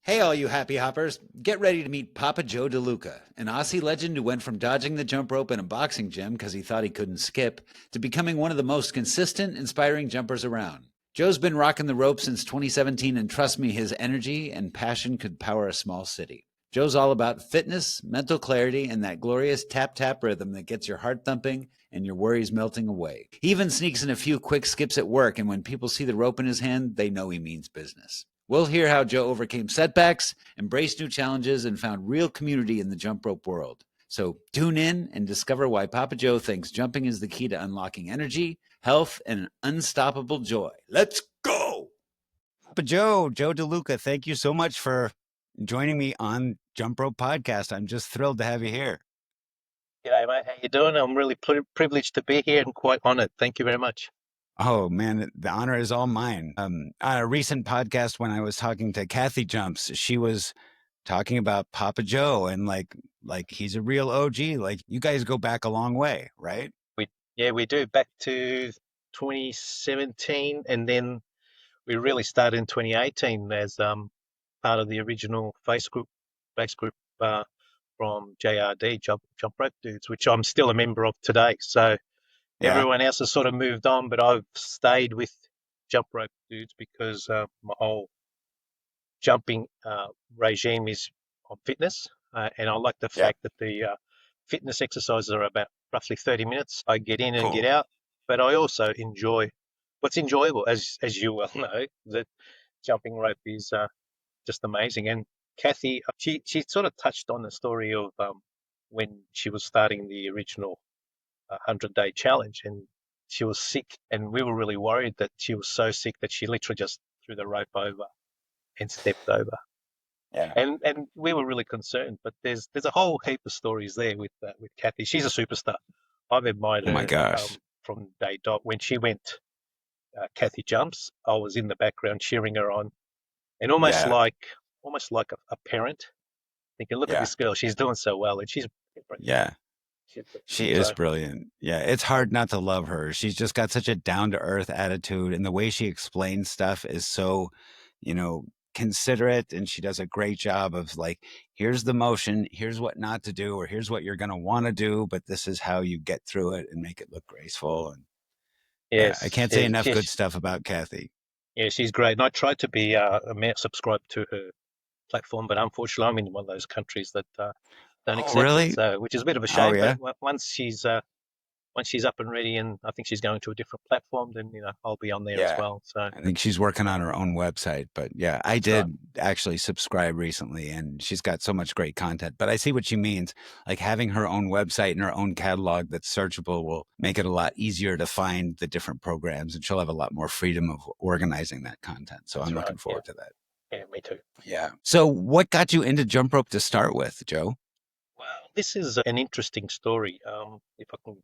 Hey, all you happy hoppers. Get ready to meet Papa Joe DeLuca, an Aussie legend who went from dodging the jump rope in a boxing gym because he thought he couldn't skip to becoming one of the most consistent, inspiring jumpers around. Joe's been rocking the rope since 2017, and trust me, his energy and passion could power a small city. Joe's all about fitness, mental clarity, and that glorious tap tap rhythm that gets your heart thumping and your worries melting away. He even sneaks in a few quick skips at work, and when people see the rope in his hand, they know he means business. We'll hear how Joe overcame setbacks, embraced new challenges, and found real community in the jump rope world. So tune in and discover why Papa Joe thinks jumping is the key to unlocking energy, health, and an unstoppable joy. Let's go! Papa Joe, Joe DeLuca, thank you so much for joining me on Jump Rope Podcast. I'm just thrilled to have you here. G'day, mate. How you doing? I'm really privileged to be here and quite honoured. Thank you very much. Oh man, the honor is all mine. On a recent podcast, when I was talking to Kathy Jumps, she was talking about Papa Joe and like he's a real OG. Like you guys go back a long way, right? We do. Back to 2017, and then we really started in 2018 as part of the original base group from JRD, Jump Rope Dudes, which I'm still a member of today. So Yeah. everyone else has sort of moved on, but I've stayed with Jump Rope Dudes because my whole jumping regime is on fitness, and I like the Yeah. fact that the fitness exercises are about roughly 30 minutes. I get in and get Cool. out, but I also enjoy what's enjoyable, as you well know, that jumping rope is just amazing. And Kathy, she sort of touched on the story of when she was starting the original 100-day challenge, and she was sick, and we were really worried that she was so sick that she literally just threw the rope over and stepped over. Yeah. And we were really concerned. But there's a whole heap of stories there with Kathy. She's a superstar. I've admired Oh my her gosh. from day dot. When she went Kathy jumps, I was in the background cheering her on, and Yeah. almost like a parent thinking, look at Yeah. this girl, she's doing so well, and she's brilliant. Yeah. She's brilliant. She is So brilliant. Yeah, it's hard not to love her. She's just got such a down to earth attitude, and the way she explains stuff is so, you know, considerate, and she does a great job of like, here's the motion, here's what not to do, or here's what you're going to want to do, but this is how you get through it and make it look graceful. And yeah, I yes, can't say enough good stuff about Kathy. yeah, she's great. And I tried to be subscribed to her platform, but unfortunately, I'm in one of those countries that don't Oh, accept it. really? So, which is a bit of a Oh, shame. But yeah. once she's up and ready, and I think she's going to a different platform, then I'll be on there as Yeah. well. So I think she's working on her own website, but yeah, I that's right. did actually subscribe recently and she's got so much great content. But I see what she means. Like having her own website and her own catalog that's searchable will make it a lot easier to find the different programs and she'll have a lot more freedom of organizing that content. So That's I'm right. looking Yeah, forward to that. yeah, me too. Yeah. So what got you into jump rope to start with, Joe? Well, this is an interesting story. If I can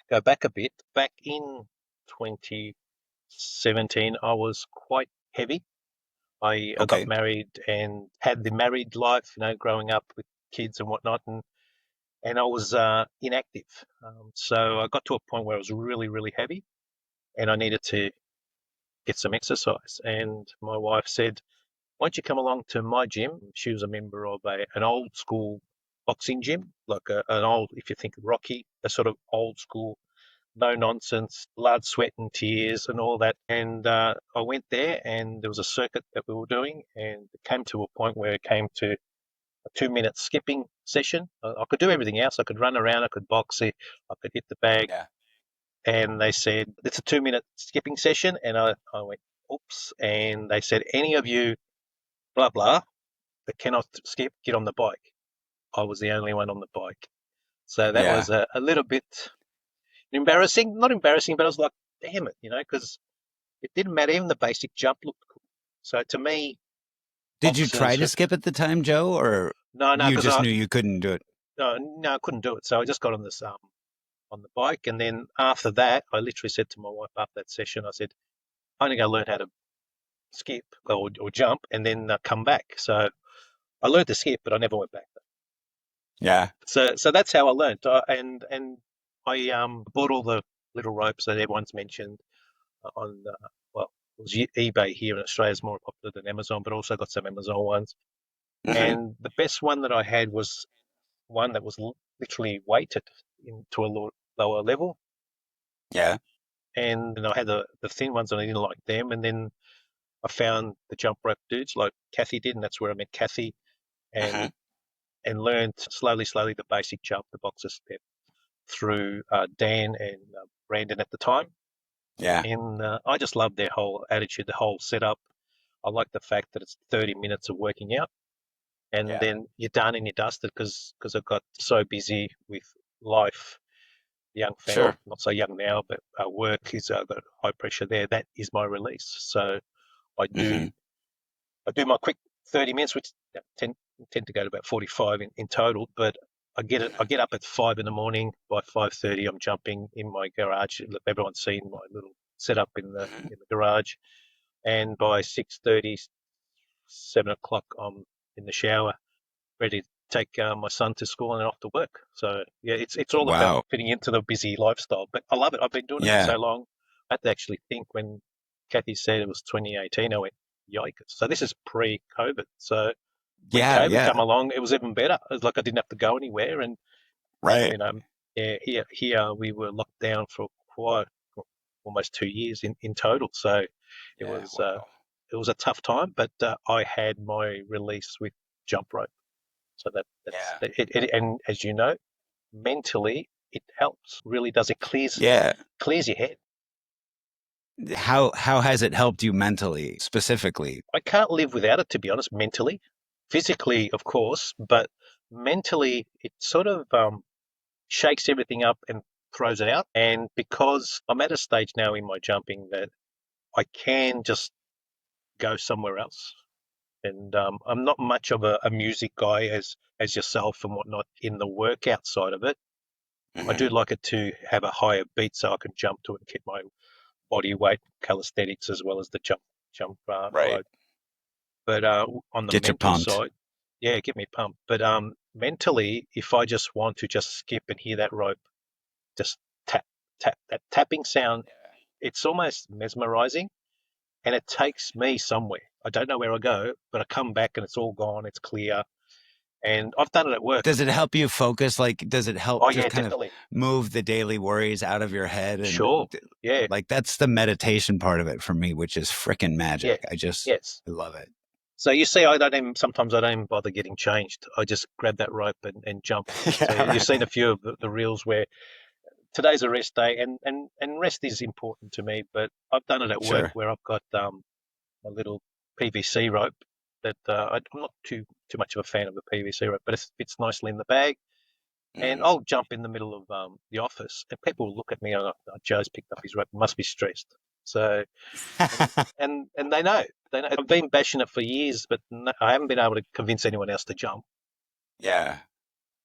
go back a bit, back in 2017, I was quite heavy. I got Okay. married and had the married life, growing up with kids and whatnot, and I was inactive. So I got to a point where I was really, really heavy, and I needed to get some exercise. And my wife said, "Why don't you come along to my gym?" She was a member of an old school boxing gym, like an old, if you think of Rocky, a sort of old school, no nonsense, blood, sweat, and tears, and all that. And I went there, and there was a circuit that we were doing, and it came to a point where it came to a 2 minute skipping session. I could do everything else. I could run around, I could box it, I could hit the bag. Yeah. And they said, it's a 2 minute skipping session. And I went, oops. And they said, any of you, blah, blah, that cannot skip, get on the bike. I was the only one on the bike. So that Yeah. was a little bit embarrassing. Not embarrassing, but I was like, damn it, because it didn't matter. Even the basic jump looked cool. So to me, Did you try boxers, to skip at the time, Joe, or no, you because just knew you couldn't do it? no, I couldn't do it. So I just got on this on the bike, and then after that, I literally said to my wife after that session, I said, I'm going to go learn how to skip or jump, and then come back. So I learned to skip, but I never went back. Yeah. So that's how I learned, and I bought all the little ropes that everyone's mentioned on well was eBay here in Australia is more popular than Amazon, but also got some Amazon ones. Hmm. And the best one that I had was one that was literally weighted into a lower level. Yeah. And I had the thin ones and I didn't like them. And then I found the jump rope dudes like Kathy did, and that's where I met Kathy Hmm. and learned slowly the basic jump, the boxer step through Dan and Brandon at the time. Yeah. And I just love their whole attitude, the whole setup. I like the fact that it's 30 minutes of working out and Yeah. then you're done and you're dusted because I got so busy with life, young family, well, Sure. not so young now, but work is I've got high pressure there. That is my release. So I Hmm. do I do my quick 30 minutes, which tend to go to about 45 in total. But I get up at 5 in the morning. By 5:30, I'm jumping in my garage. Everyone's seen my little setup Hmm. in the garage, and by 6:30, 7 o'clock, I'm in the shower, ready to take my son to school and then off to work. So yeah, it's all about Wow. fitting into the busy lifestyle. But I love it. I've been doing it for Yeah. so long. I had to actually think when Kathy said it was 2018. I went, yikes. So this is pre-COVID. So when Yeah. COVID came Yeah. along, it was even better. It was like I didn't have to go anywhere, and Right. you know, yeah, here we were locked down for quite almost 2 years in total. So it Yeah. was uh, Wow. it was a tough time, but I had my release with jump rope. So that's Yeah. it. And as you know, mentally it helps. Really does. It Yeah. clears your head. How has it helped you mentally, specifically? I can't live without it, to be honest. Mentally, physically, of course, but mentally, it sort of shakes everything up and throws it out. And because I'm at a stage now in my jumping that I can just go somewhere else. And I'm not much of a music guy as yourself and whatnot in the workout side of it. I Hmm. do like it to have a higher beat so I can jump to it and keep my body weight, calisthenics, as well as the jump Right. rope. But on the Get you mental pumped. side, yeah, get me pumped. But mentally, if I just want to just skip and hear that rope, just tap, tap, that tapping sound, it's almost mesmerizing and it takes me somewhere. I don't know where I go, but I come back and it's all gone, it's clear. And I've done it at work. Does it help you focus? Like, does it help Oh, just yeah, kind of definitely. move the daily worries out of your head? And Sure. Yeah, like, that's the meditation part of it for me, which is freaking yeah, magic. yes. I love it. So you see, sometimes I don't even bother getting changed. I just grab that rope and jump. So Yeah, you've seen a right. few of the reels where today's a rest day, and rest is important to me. But I've done it at work Sure. where I've got a little PVC rope that I'm not too much of a fan of the PVC rope, but it fits nicely in the bag. And Hmm. I'll jump in the middle of the office, and people will look at me and Joe's picked up his rope, must be stressed. So and they know. They know. I've been bashing it for years, but no, I haven't been able to convince anyone else to jump. Yeah.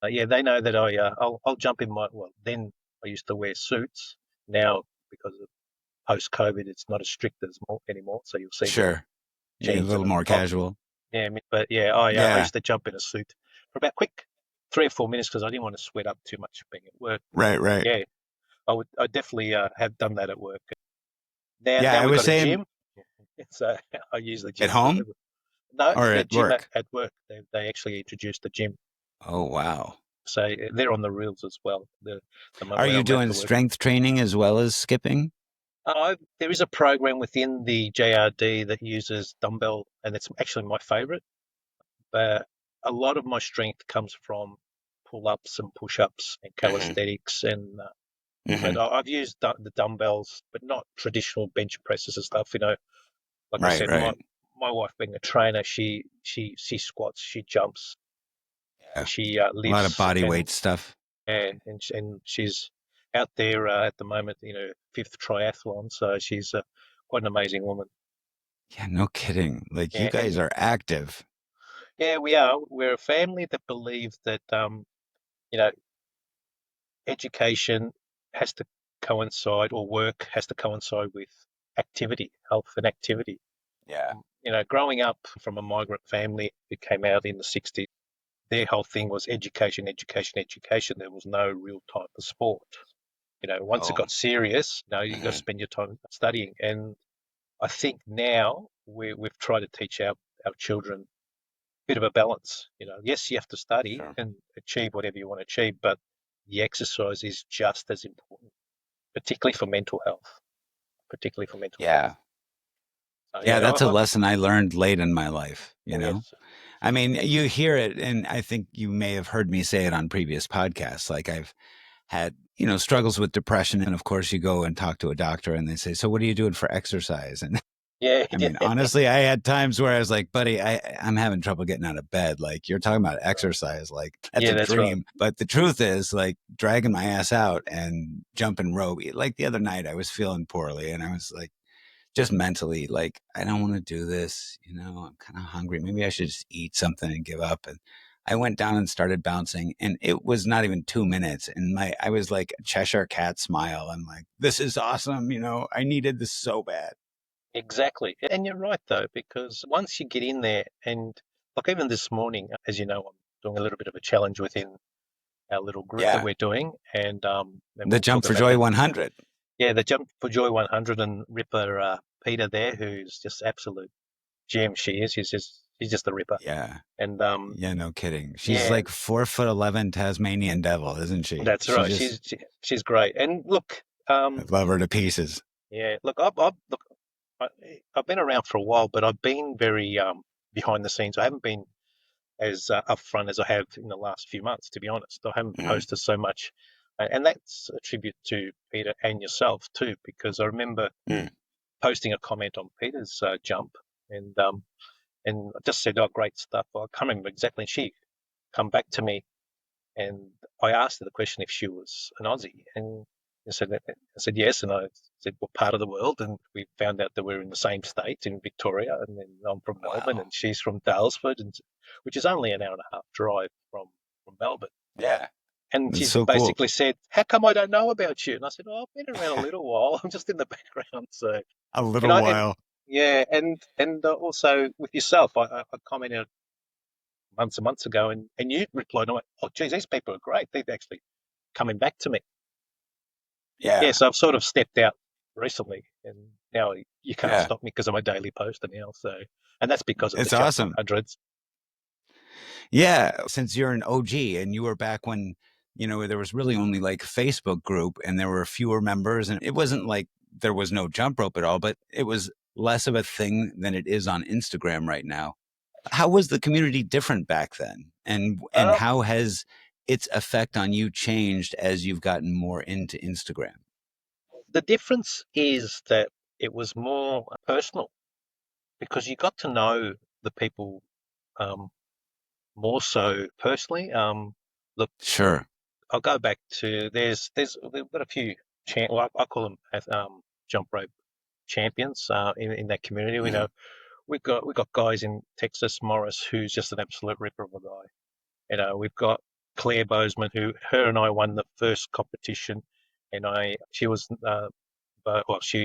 Yeah, they know that I'll jump in my well. Then I used to wear suits. Now because of post COVID, it's not as strict as anymore. So you'll see me in Sure. Yeah, a jeans and little a more top. casual. Yeah, but yeah, I Yeah. used to jump in a suit for about quick 3 or 4 minutes because I didn't want to sweat up too much being at work. Right, But right. yeah, I definitely have done that at work. Yeah, Now I we've was got a saying gym, so I use the at gym for home no, or the at gym work. at work. They actually introduced the gym, Oh, wow. so they're on the reels as well. Are When you I'm at doing the work. strength training as well as skipping? There is a program within the JRD that uses dumbbell, and it's actually my favourite. But a lot of my strength comes from pull-ups and push-ups and Hmm. calisthenics, and but Hmm. I've used the dumbbells, but not traditional bench presses and stuff. Like I Right, said, my right. my wife being a trainer, she squats, she jumps, Yeah. she A lot of lifts, body and weight stuff. and she's out there at the moment, fifth triathlon, so she's quite an amazing woman. Yeah, no kidding. Like you Yeah, guys and are active. yeah, we are. We're a family that believes that you know, education has to coincide, or work has to coincide with activity, health and activity. Yeah. Growing up from a migrant family who came out in the 60s, their whole thing was education, education, education. There was no real time for sport. Once it Oh. got serious, you got to Hmm. spend your time studying. And I think now we've tried to teach our children a bit of a balance. Yes, you have to study Sure. and achieve whatever you want to achieve, but the exercise is just as important, particularly for mental health. Particularly for mental health. Yeah. So, Yeah, that's a lesson I learned late in my life, you know? yes, I mean, you hear it, and I think you may have heard me say it on previous podcasts. Like I've had, struggles with depression. And of course, you go and talk to a doctor and they say, so what are you doing for exercise? And yeah, I mean, honestly, I had times where I was like, buddy, I'm having trouble getting out of bed. Like, you're talking about exercise. Like, that's yeah, a that's right. dream. But the truth is, like, dragging my ass out and jumping rope. Like the other night, I was feeling poorly and I was like, just mentally, like, I don't want to do this. I'm kind of hungry. Maybe I should just eat something and give up. And I went down and started bouncing, and it was not even 2 minutes. And I was like a Cheshire cat smile. I'm like, this is awesome. I needed this so bad. Exactly. And you're right, though, because once you get in there, and like even this morning, as you know, I'm doing a little bit of a challenge within our little group that Yeah. we're doing. And The we'll Jump talk for about Joy that. 100. Yeah, the Jump for Joy 100 and Ripper Peter there, who's just absolute gem. She is. She's just a ripper. Yeah. And Yeah, no kidding. She's yeah, like 4'11" Tasmanian devil, isn't she? that's right. She's great. And look, I love her to pieces. yeah, look, I've been around for a while, but I've been very behind the scenes. I haven't been as upfront as I have in the last few months, to be honest. I haven't Mm. posted so much, and that's a tribute to Peter and yourself too, because I remember posting a comment on Peter's jump, and I just said, "Oh, great stuff." I can't remember exactly. And she come back to me, and I asked her the question if she was an Aussie, and I said yes, and I said, "What part of the world?" And we found out that we're in the same state in Victoria, and then I'm from Melbourne, Wow. and she's from Dalesford, which is only an hour and a half drive from Melbourne. Yeah. And That's she so cool. basically said, "How come I don't know about you?" And I said, "Oh, I've been around a little while. I'm just in the background." So, A and little I, while. yeah, and also with yourself, I commented months and months ago, and you replied, and I went, "Oh, geez, these people are great. They're actually coming back to me." Yeah, Yeah. so I've sort of stepped out recently, and now you can't Yeah. stop me because I'm a daily poster now. So, and that's because of the It's Jump awesome. 100s. Yeah. Since you're an OG and you were back when, there was really only like Facebook group and there were fewer members, and it wasn't like there was no jump rope at all, but it was less of a thing than it is on Instagram right now. How was the community different back then? And Um, how has its effect on you changed as you've gotten more into Instagram? the difference is that it was more personal because you got to know the people um, more so personally. Look, Sure. I'll go back to we've got a few well, I call them jump rope champions in that community. We Mhm. know we've got guys in Texas, Morris, who's just an absolute ripper of a guy. We've got Claire Bozeman, who her and I won the first competition, and she was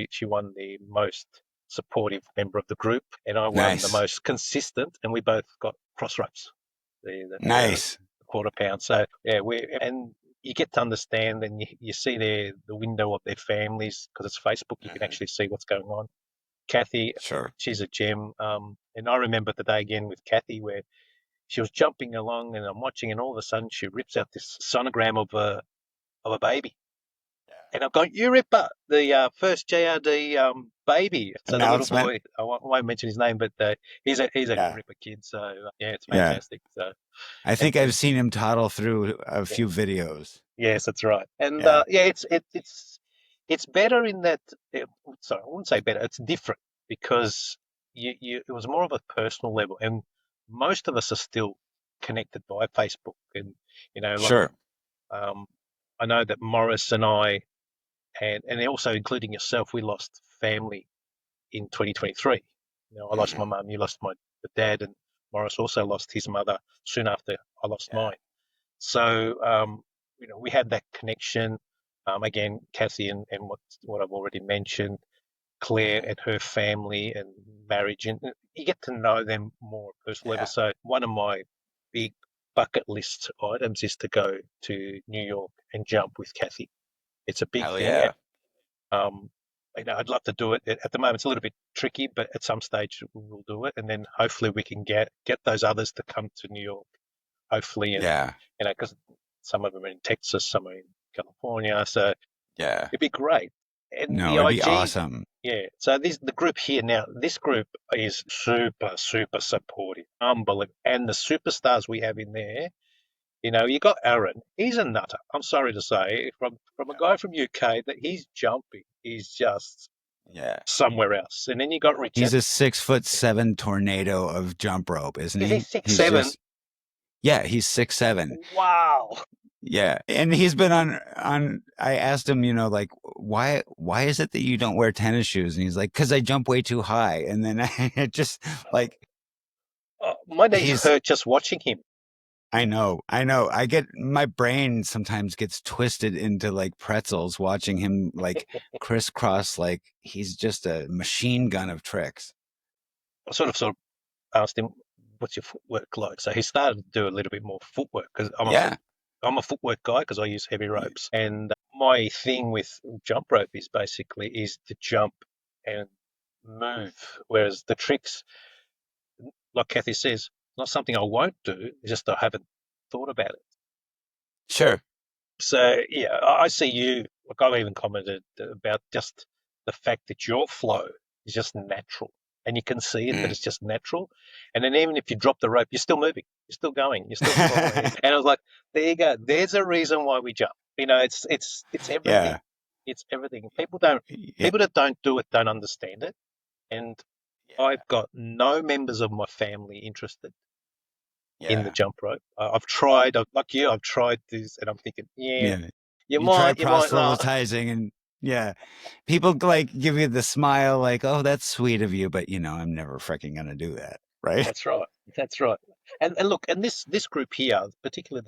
she won the most supportive member of the group, and I won the Nice. most consistent, and we both got cross ropes, the Nice. quarter pound. So yeah, and you get to understand, and you see the window of their families because it's Facebook. You can Mhm. actually see what's going on. Kathy, Sure. she's a gem. And I remember the day again with Kathy where she was jumping along, and I'm watching, and all of a sudden she rips out this sonogram of a baby. And I've got you, Ripper, the first JRD baby. So the little Announcement. boy, I won't mention his name, but he's a Yeah. Ripper kid. So yeah, it's Yeah. fantastic. So I and, think I've and seen him toddle through a yeah, few videos. yes, that's right. And Yeah. yeah, it's better in that. Sorry, I wouldn't say better. It's different because it was more of a personal level, and most of us are still connected by Facebook, and like Sure. um, I know that Morris and I, and also including yourself, we lost family in 2023. I lost my Mhm. mum, you lost my dad, and Morris also lost his mother soon after I lost Yeah. mine. So we had that connection. Again, Kathy and what I've already mentioned, Claire Mhm. and her family and marriage, and you get to know them more at personal level. Yeah. So one of my big bucket list items is to go to New York and jump with Kathy. It's a big Hell thing. yeah. Um, I'd love to do it. At the moment, it's a little bit tricky, but at some stage we'll do it, and then hopefully we can get those others to come to New York. Hopefully, and Yeah. because some of them are in Texas, some are in California, so Yeah. it'd be great. And No, the it'd be IG, awesome. yeah. So the group here now, this group is super supportive, unbelievable, and the superstars we have in there. You got Aaron. He's a nutter. I'm sorry to say, from a guy from UK, that he's jumping. He's just Yeah. somewhere else. And then you got He's Richard. a 6'7" tornado of jump rope, isn't Is he he? six He's seven? just yeah, he's 6'7". Wow. Yeah. And he's been on I asked him, like, why is it that you don't wear tennis shoes? And he's like, because I jump way too high. And then I just like My knees he's hurt just watching him. I know. I get my brain sometimes gets twisted into like pretzels watching him like crisscross like he's just a machine gun of tricks. I sort of asked him, "What's your footwork like?" So he started to do a little bit more footwork because Yeah. I'm a footwork guy because I use heavy ropes. And my thing with jump rope is basically is to jump and move, whereas the tricks, like Kathy says, not something I won't do. It's just I haven't thought about it. Sure. So yeah, I see you. Like I've even commented about just the fact that your flow is just natural, and you can see it that it's just natural. And then even if you drop the rope, you're still moving, you're still going, you're still flying. And I was like, there you go. There's a reason why we jump. It's everything. Yeah. It's everything. Yeah. People that don't do it don't understand it. And Yeah. I've got no members of my family interested in the Yeah. jump rope. I've tried, like you, I've tried this, and I'm thinking, yeah, Yeah. you You try might laugh. proselytizing and yeah. People like give you the smile like, "Oh, that's sweet of you, but I'm never freaking going to do that." Right? That's right. That's right. And look, and this group here, particularly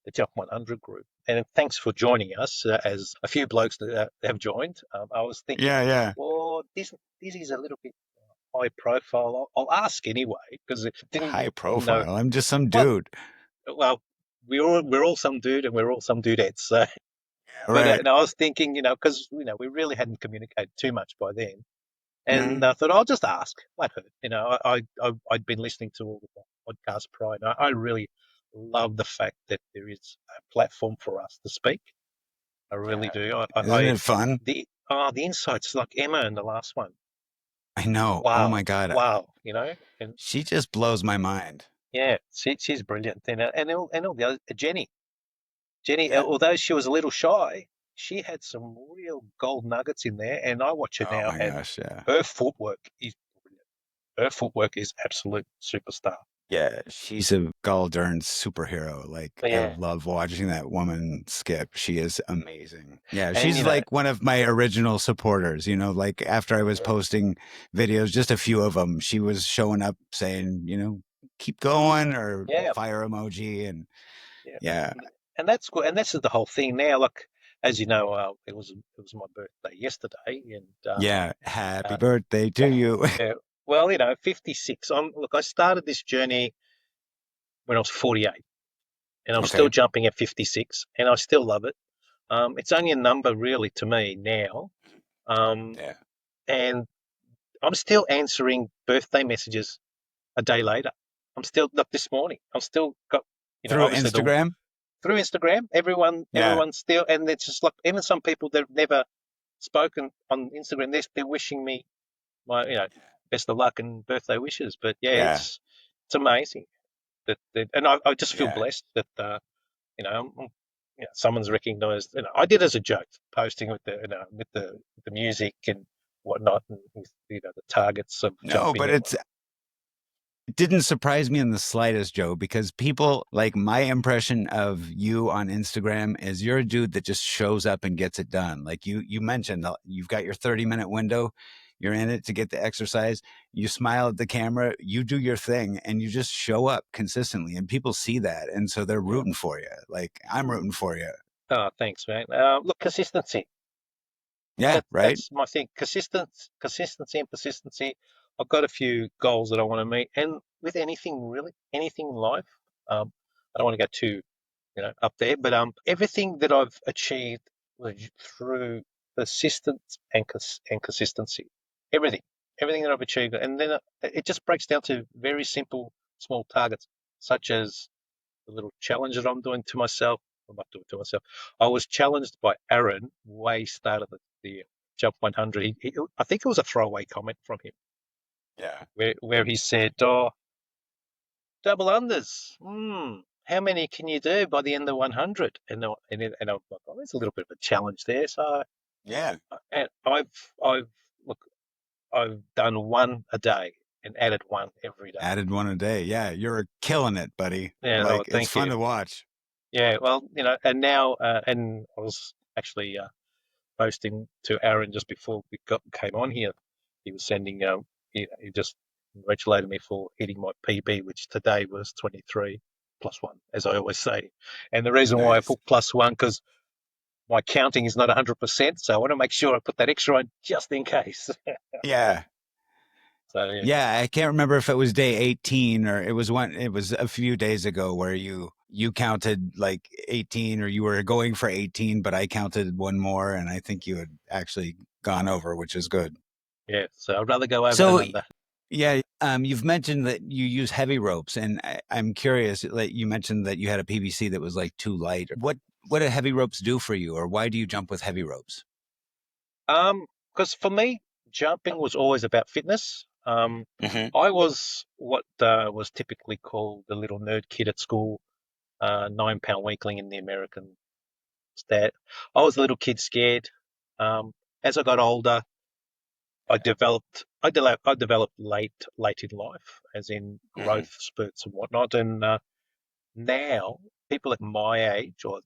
the Jump 100 group, and thanks for joining us as a few blokes that have joined. I was thinking, Yeah, yeah. well, this is a little bit high profile. I'll ask anyway because it High didn't know. profile. I'm just some Well, dude. well, we're all some dude and we're all some dudettes. So, but Right. and I was thinking, because we really hadn't communicated too much by then. And Mhm. I thought I'll just ask. Might hurt. I'd been listening to all the podcasts prior, and I really love the fact that there is a platform for us to speak. I really Yeah. do. Isn't it fun? The insights like Emma in the last one. I know. Oh my Wow, God. wow. And She just blows my mind. yeah, she's brilliant. And all the other Jenny, Yeah. although she was a little shy, she had some real gold nuggets in there. And I watch her Oh now, my and gosh. Yeah. her footwork is brilliant. Her footwork is absolute superstar. Yeah. She's a gall darn superhero. Like, But I yeah, love watching that woman skip. She is amazing. Yeah. and She's like one of my original supporters. Like after I was posting videos, just a few of them, she was showing up saying, keep going or yeah, fire emoji. And yeah, yeah. and that's good. And that's the whole thing now. Like as you know, it was my birthday yesterday, and Yeah. Happy uh, birthday to you. yeah, well, 56. I started this journey when I was 48, and I'm still Okay. jumping at 56, and I still love it. It's only a number really to me now, um, Yeah. and I'm still answering birthday messages a day later. I'm still like this morning. I'm still got Through obviously the Instagram. through Instagram. Yeah. Everyone's still, and it's just like even some people that have never spoken on Instagram, they're wishing me my best of luck and birthday wishes. But yeah, Yeah. it's amazing that and I just feel Yeah. blessed that someone's recognised. I did as a joke posting with the music and whatnot, and with, the targets of No, jumping but and it didn't surprise me in the slightest, Joe, because people like my impression of you on Instagram is you're a dude that just shows up and gets it done. Like you mentioned, you've got your 30-minute window. You're in it to get the exercise. You smile at the camera, you do your thing, and you just show up consistently. And people see that. And so they're yeah. rooting for you. Like I'm rooting for you. Oh, thanks, man. Look, consistency. Yeah, right? That's my thing. Consistency and persistency. I've got a few goals that I want to meet, and with anything really, anything in life. I don't want to go too, up there, but everything that I've achieved was through persistence and consistency. Everything that I've achieved, and then it just breaks down to very simple, small targets, such as the little challenge that I'm doing to myself. I'm not doing to myself. I was challenged by Aaron way start of the Jump 100. I think it was a throwaway comment from him. Yeah. Where he said, "Oh, double unders. How many can you do by the end of 100?" And I'm like, "Oh, there's a little bit of a challenge there." So, Yeah. and I've done one a day and added one every day. Added one a day. Yeah. You're killing it, buddy. Yeah, Like, it's thank fun you. to watch. Yeah, well, and now, and I was actually posting to Aaron just before we came on here. He was sending, he just congratulated me for hitting my PB, which today was 23 plus one, as I always say. And the reason why I Nice. put plus one, because my counting is not 100%, so I want to make sure I put that extra on just in case. Yeah. So Yeah, I can't remember if it was day 18 or it was a few days ago where you counted like 18 or you were going for 18, but I counted one more and I think you had actually gone over, which is good. yeah, so I'd rather go over So than under. yeah, you've mentioned that you use heavy ropes, and I'm curious. Like you mentioned that you had a PVC that was like too light. What do heavy ropes do for you, or why do you jump with heavy ropes? Because for me, jumping was always about fitness. Mm-hmm. I was what was typically called the little nerd kid at school, 9-pound weakling in the American stat. I was a little kid scared. As I got older, I developed late in life, as in Mm-hmm. growth spurts and whatnot. And now people at my age or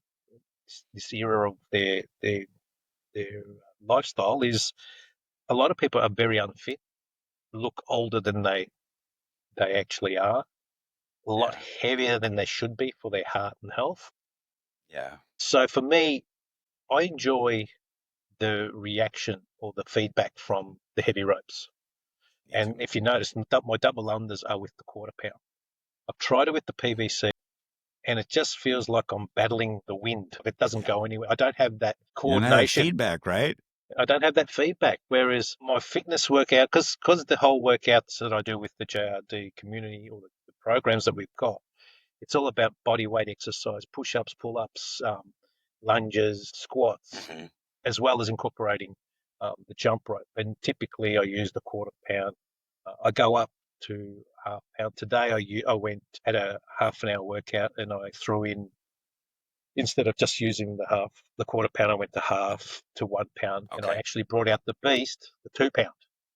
this era of their lifestyle is a lot of people are very unfit, look older than they actually are, a lot Yeah. heavier than they should be for their heart and health. Yeah. So for me, I enjoy the reaction or the feedback from the heavy ropes. Me And too. if you notice, my double unders are with the quarter pound. I've tried it with the PVC, and it just feels like I'm battling the wind. It doesn't Yeah. go anywhere. I don't have that You don't have that coordination. feedback, right? I don't have that feedback. Whereas my fitness workout, because the whole workouts that I do with the JRD community or the programs that we've got, it's all about body weight exercise, push-ups, pull-ups, lunges, squats, Mm-hmm. as well as incorporating the jump rope. And typically I use the quarter pound. I go up to half pound. Today I went at a half an hour workout and I threw in, instead of just using the quarter pound, I went to half to 1 pound, and I Okay. actually brought out the beast, the 2 pound,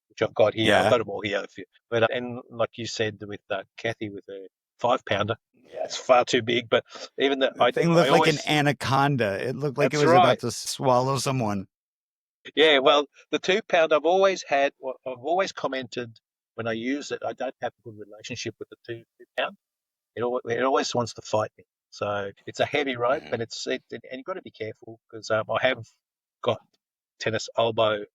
which I've got here. I've Yeah. got them all here. But and like you said with Kathy with a 5 pounder, yeah, it's far too big. But even that, The thing I looked like an always, anaconda. It looked like it that's was about right. to swallow someone. Yeah, well, the 2 pound I've always had. I've always commented when I use it, I don't have a good relationship with the two pound. It always wants to fight me. So it's a heavy rope, Mm-hmm. and and you've got to be careful because I have got tennis elbow Oh,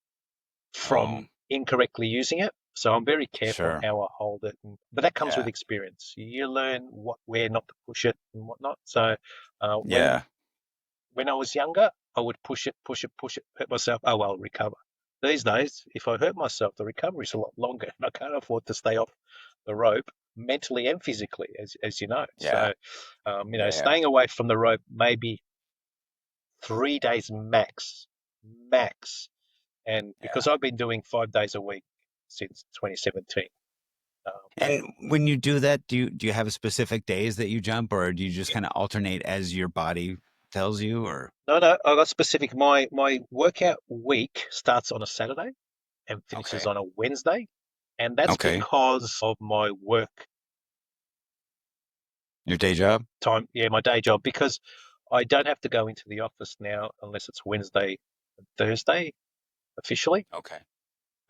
from incorrectly using it. So I'm very careful on sure. how I hold it, but that comes with Yeah. experience. You learn where not to push it and whatnot. So uh, when Yeah. when I was younger, I would push it, hurt myself. Oh well, recover. These days, if I hurt myself, the recovery is a lot longer, and I can't afford to stay off the rope mentally and physically, as you know. Yeah. So, Yeah. staying away from the rope maybe 3 days max. And Yeah. because I've been doing 5 days a week since 2017. Um, And when you do that, do you have specific days that you jump, or do you just kind of alternate as your body tells you? Or no, I got specific. My workout week starts on a Saturday and finishes okay, on a Wednesday, and that's okay, because of my work your day job. time. Yeah, my day job, because I don't have to go into the office now unless it's Wednesday and Thursday officially, Okay.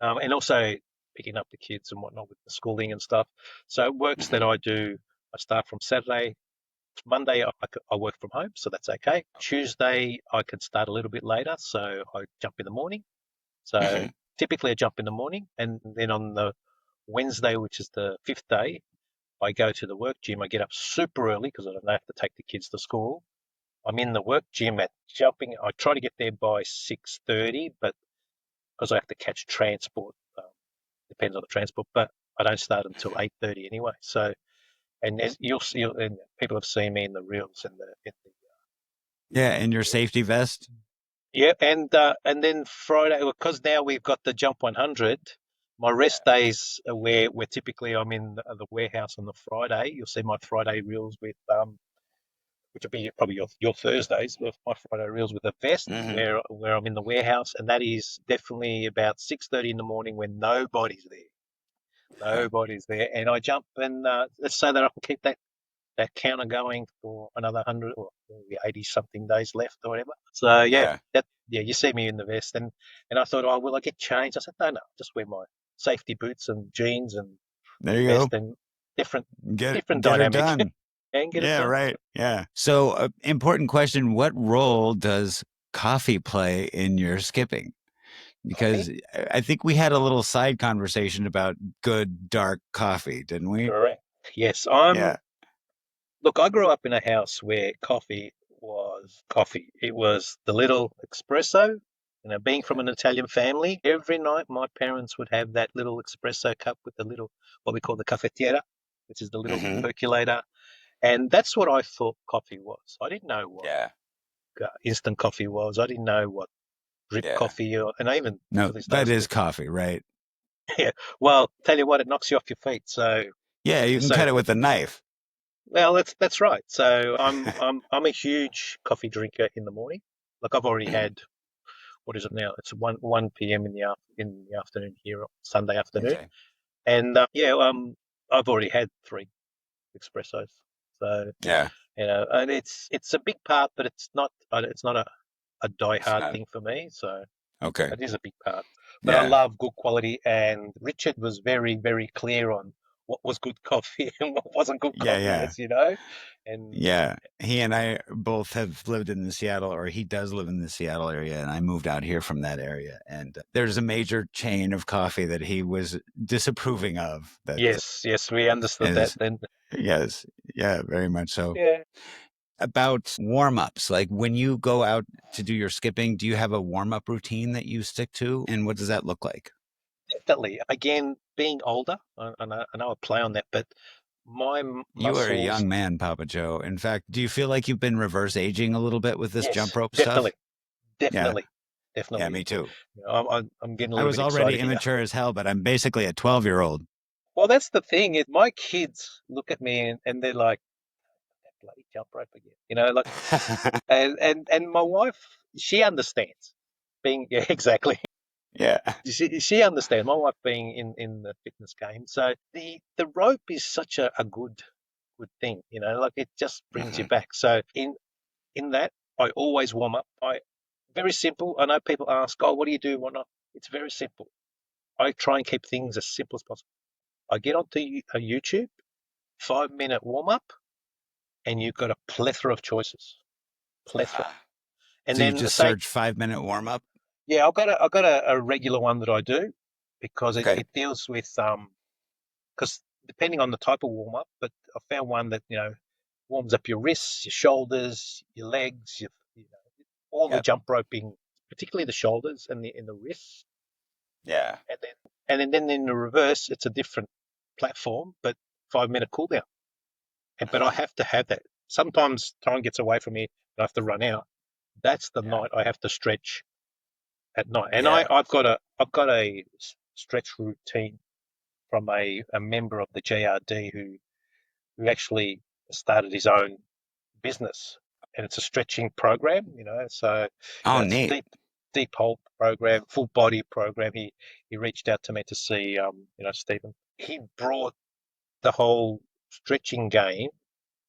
and also picking up the kids and whatnot with the schooling and stuff. So works that Hmm. I do, I start from Saturday. Monday, I work from home, so that's okay. Okay. Tuesday, I can start a little bit later, so I jump in the morning. So Hmm. typically I jump in the morning, and then on the Wednesday, which is the fifth day, I go to the work gym. I get up super early because I don't have to take the kids to school. I'm in the work gym at jumping. I try to get there by 6:30, but because I have to catch transport, depends on the transport. But I don't start until 8:30 anyway. So, and as and people have seen me in the reels and Yeah, and your safety vest. yeah, and then Friday, because now we've got the Jump 100. My rest days are where typically I'm in the warehouse on the Friday. You'll see my Friday reels with which will be probably your Thursdays, with my Friday reels with a vest, where I'm in the warehouse, and that is definitely about 6:30 in the morning when nobody's there. Nobody's there, and I jump and so that I can keep that counter going for another 100 or maybe 80 something days left or whatever. So you see me in the vest, and I thought, oh, will I get changed? I said, no, just wear my safety boots and jeans and There you vest go. and different Get her dynamic done. and get it Yeah, done. right. Yeah. So, important question: what role does coffee play in your skipping? Because I think we had a little side conversation about good dark coffee, didn't we? Correct. Yes, Yeah. Look, I grew up in a house where coffee was coffee. It was the little espresso. Being from an Italian family, every night my parents would have that little espresso cup with the little, what we call the cafetiera, which is the little percolator. And that's what I thought coffee was. I didn't know what instant coffee was. I didn't know what drip coffee, and I even No, to this day, that is coffee, right? yeah. Well, tell you what, it knocks you off your feet. So Yeah, you can cut it with a knife. well, that's right. So I'm a huge coffee drinker in the morning. Like I've already had, what is it now? It's 1 p.m. in the afternoon here, Sunday afternoon, Okay. and I've already had 3 espressos. So Yeah. and it's a big part, but it's not a die-hard thing for me. So Okay. it is a big part. But I love good quality, and Richard was very, very clear on what was good coffee and what wasn't good coffee, as you know. And yeah, he and I both have lived in the Seattle, or he does live in the Seattle area, and I moved out here from that area. And there's a major chain of coffee that he was disapproving of. That yes, we understood that then. Yes, yeah, very much so. Yeah. About warm-ups, like when you go out to do your skipping, do you have a warm-up routine that you stick to, and what does that look like? Definitely. Again, being older, I know I play on that, but my You are a muscles. young man, Papa Joe. In fact, do you feel like you've been reverse aging a little bit with this jump Yes, rope definitely, stuff? definitely, Yeah, definitely. me too. I'm getting a I little was bit already excited here. immature as hell, but I'm basically a 12-year-old. Well, that's the thing. Is my kids look at me and they're like, that bloody jump rope again. Like, and my wife, she understands. Yeah, exactly. Yeah. She understands. My wife being in the fitness game, so the rope is such a good thing. Like it just brings you back. So in that, I always warm up. Very simple. I know people ask, "Oh, what do you do? What not?" It's very simple. I try and keep things as simple as possible. I get onto a YouTube, 5-minute warm up, and you've got a plethora of choices. Plethora. And So you then just search 5-minute warm up? yeah, I've got a regular one that I do because it deals with because depending on the type of warm up, but I found one that warms up your wrists, your shoulders, your legs, all the jump roping, particularly the shoulders and the wrists. Yeah. And then in the reverse, it's a different platform, but 5-minute cool down. But I have to have that. Sometimes time gets away from me, and I have to run out. That's the night I have to stretch at night. And I've got a stretch routine from a member of the JRD who actually started his own business, and it's a stretching program. So it's neat. a deep hold program, full body program. He reached out to me to see Stephen. He brought the whole stretching game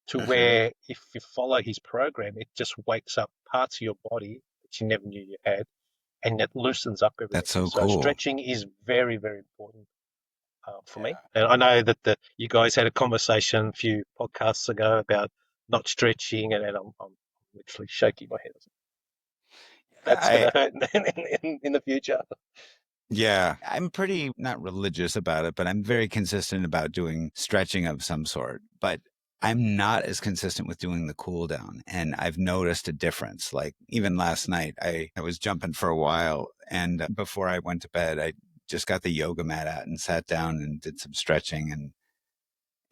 to where if you follow his program, it just wakes up parts of your body that you never knew you had, and it loosens up everything. That's so So cool. stretching is very, very important for me. And I know that you guys had a conversation a few podcasts ago about not stretching, and I'm literally shaking my head. That's going to hurt in the future. Yeah, I'm pretty not religious about it, but I'm very consistent about doing stretching of some sort. But I'm not as consistent with doing the cool down, and I've noticed a difference. Like even last night, I was jumping for a while, and before I went to bed, I just got the yoga mat out and sat down and did some stretching, and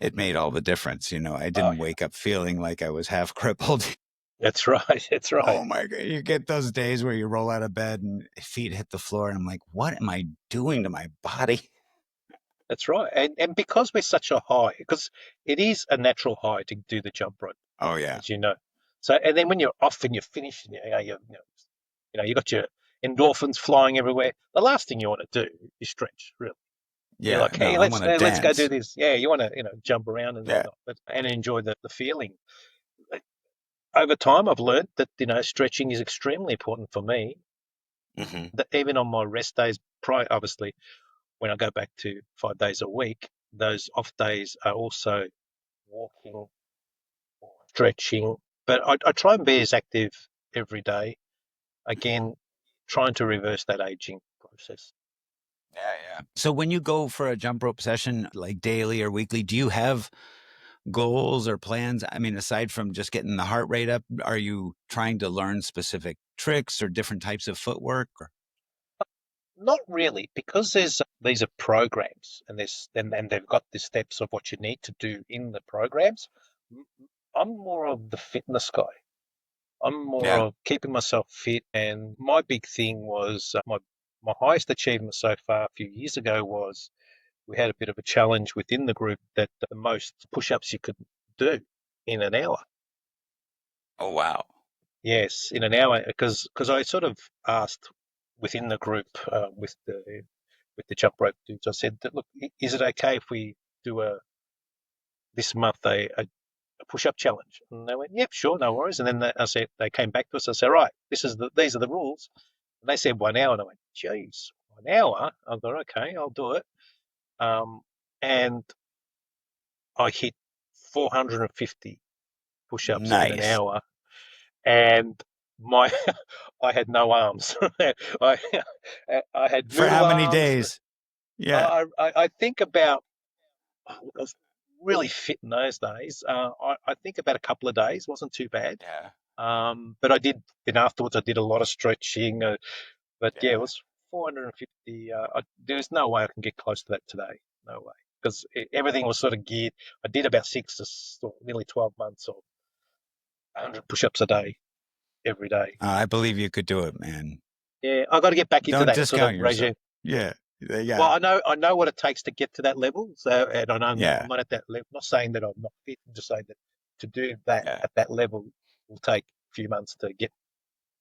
it made all the difference. I Oh, didn't wake up feeling like I was half crippled. that's right. That's right. Oh my God. You get those days where you roll out of bed and feet hit the floor, and I'm like, what am I doing to my body? That's right. And because we're such a high, because it is a natural high to do the jump rope, Oh, yeah. as you know. So, and then when you're off and you're finished, and you got your endorphins flying everywhere. The last thing you want to do is stretch, really. You're Yeah. like, No, hey, I want to let's go do dance. this. Yeah, you want to jump around and Yeah. whatnot, and enjoy the feeling. Over time, I've learned that stretching is extremely important for me. Hmm. That even on my rest days, obviously, when I go back to 5 days a week, those off days are also walking or stretching. But I try and be as active every day. Again, trying to reverse that aging process. Yeah, yeah. So when you go for a jump rope session, like daily or weekly, do you have goals or plans? I mean, aside from just getting the heart rate up, are you trying to learn specific tricks or different types of footwork? Not really, because these are programs, and they've got the steps of what you need to do in the programs. I'm more of the fitness guy. I'm more Yeah. of keeping myself fit, and my big thing was my highest achievement so far a few years ago was we had a bit of a challenge within the group that the most push-ups you could do in an hour. Oh, wow. Yes, in an hour, because I sort of asked within the group with the jump rope dudes. I said, that, look, is it okay if we do this month a push-up challenge? And they went, yep, sure, no worries. And then I said, they came back to us. I said, right, these are the rules. And they said 1 hour, and I went, geez, 1 hour? I thought, okay, I'll do it. And I hit 450 push-ups in an Nice. hour, and my I had no arms. I I had For noodle how many arms. days? Yeah. I think about I was really fit in those days. I think about a couple of days wasn't too bad. Yeah. But I did then afterwards. I did a lot of stretching. But yeah, it Yeah. was 450. There's no way I can get close to that today. No way, because everything was sort of geared. I did about nearly 12 months of 100 push-ups a day every day. I believe you could do it, man. Yeah, I got to get back into Don't that sort discount of yourself. regime. Yeah. Well, Yeah. I know what it takes to get to that level. So, and I know I'm Yeah. not at that level. Not saying that I'm not fit. I'm just saying that to do that Yeah. at that level will take a few months to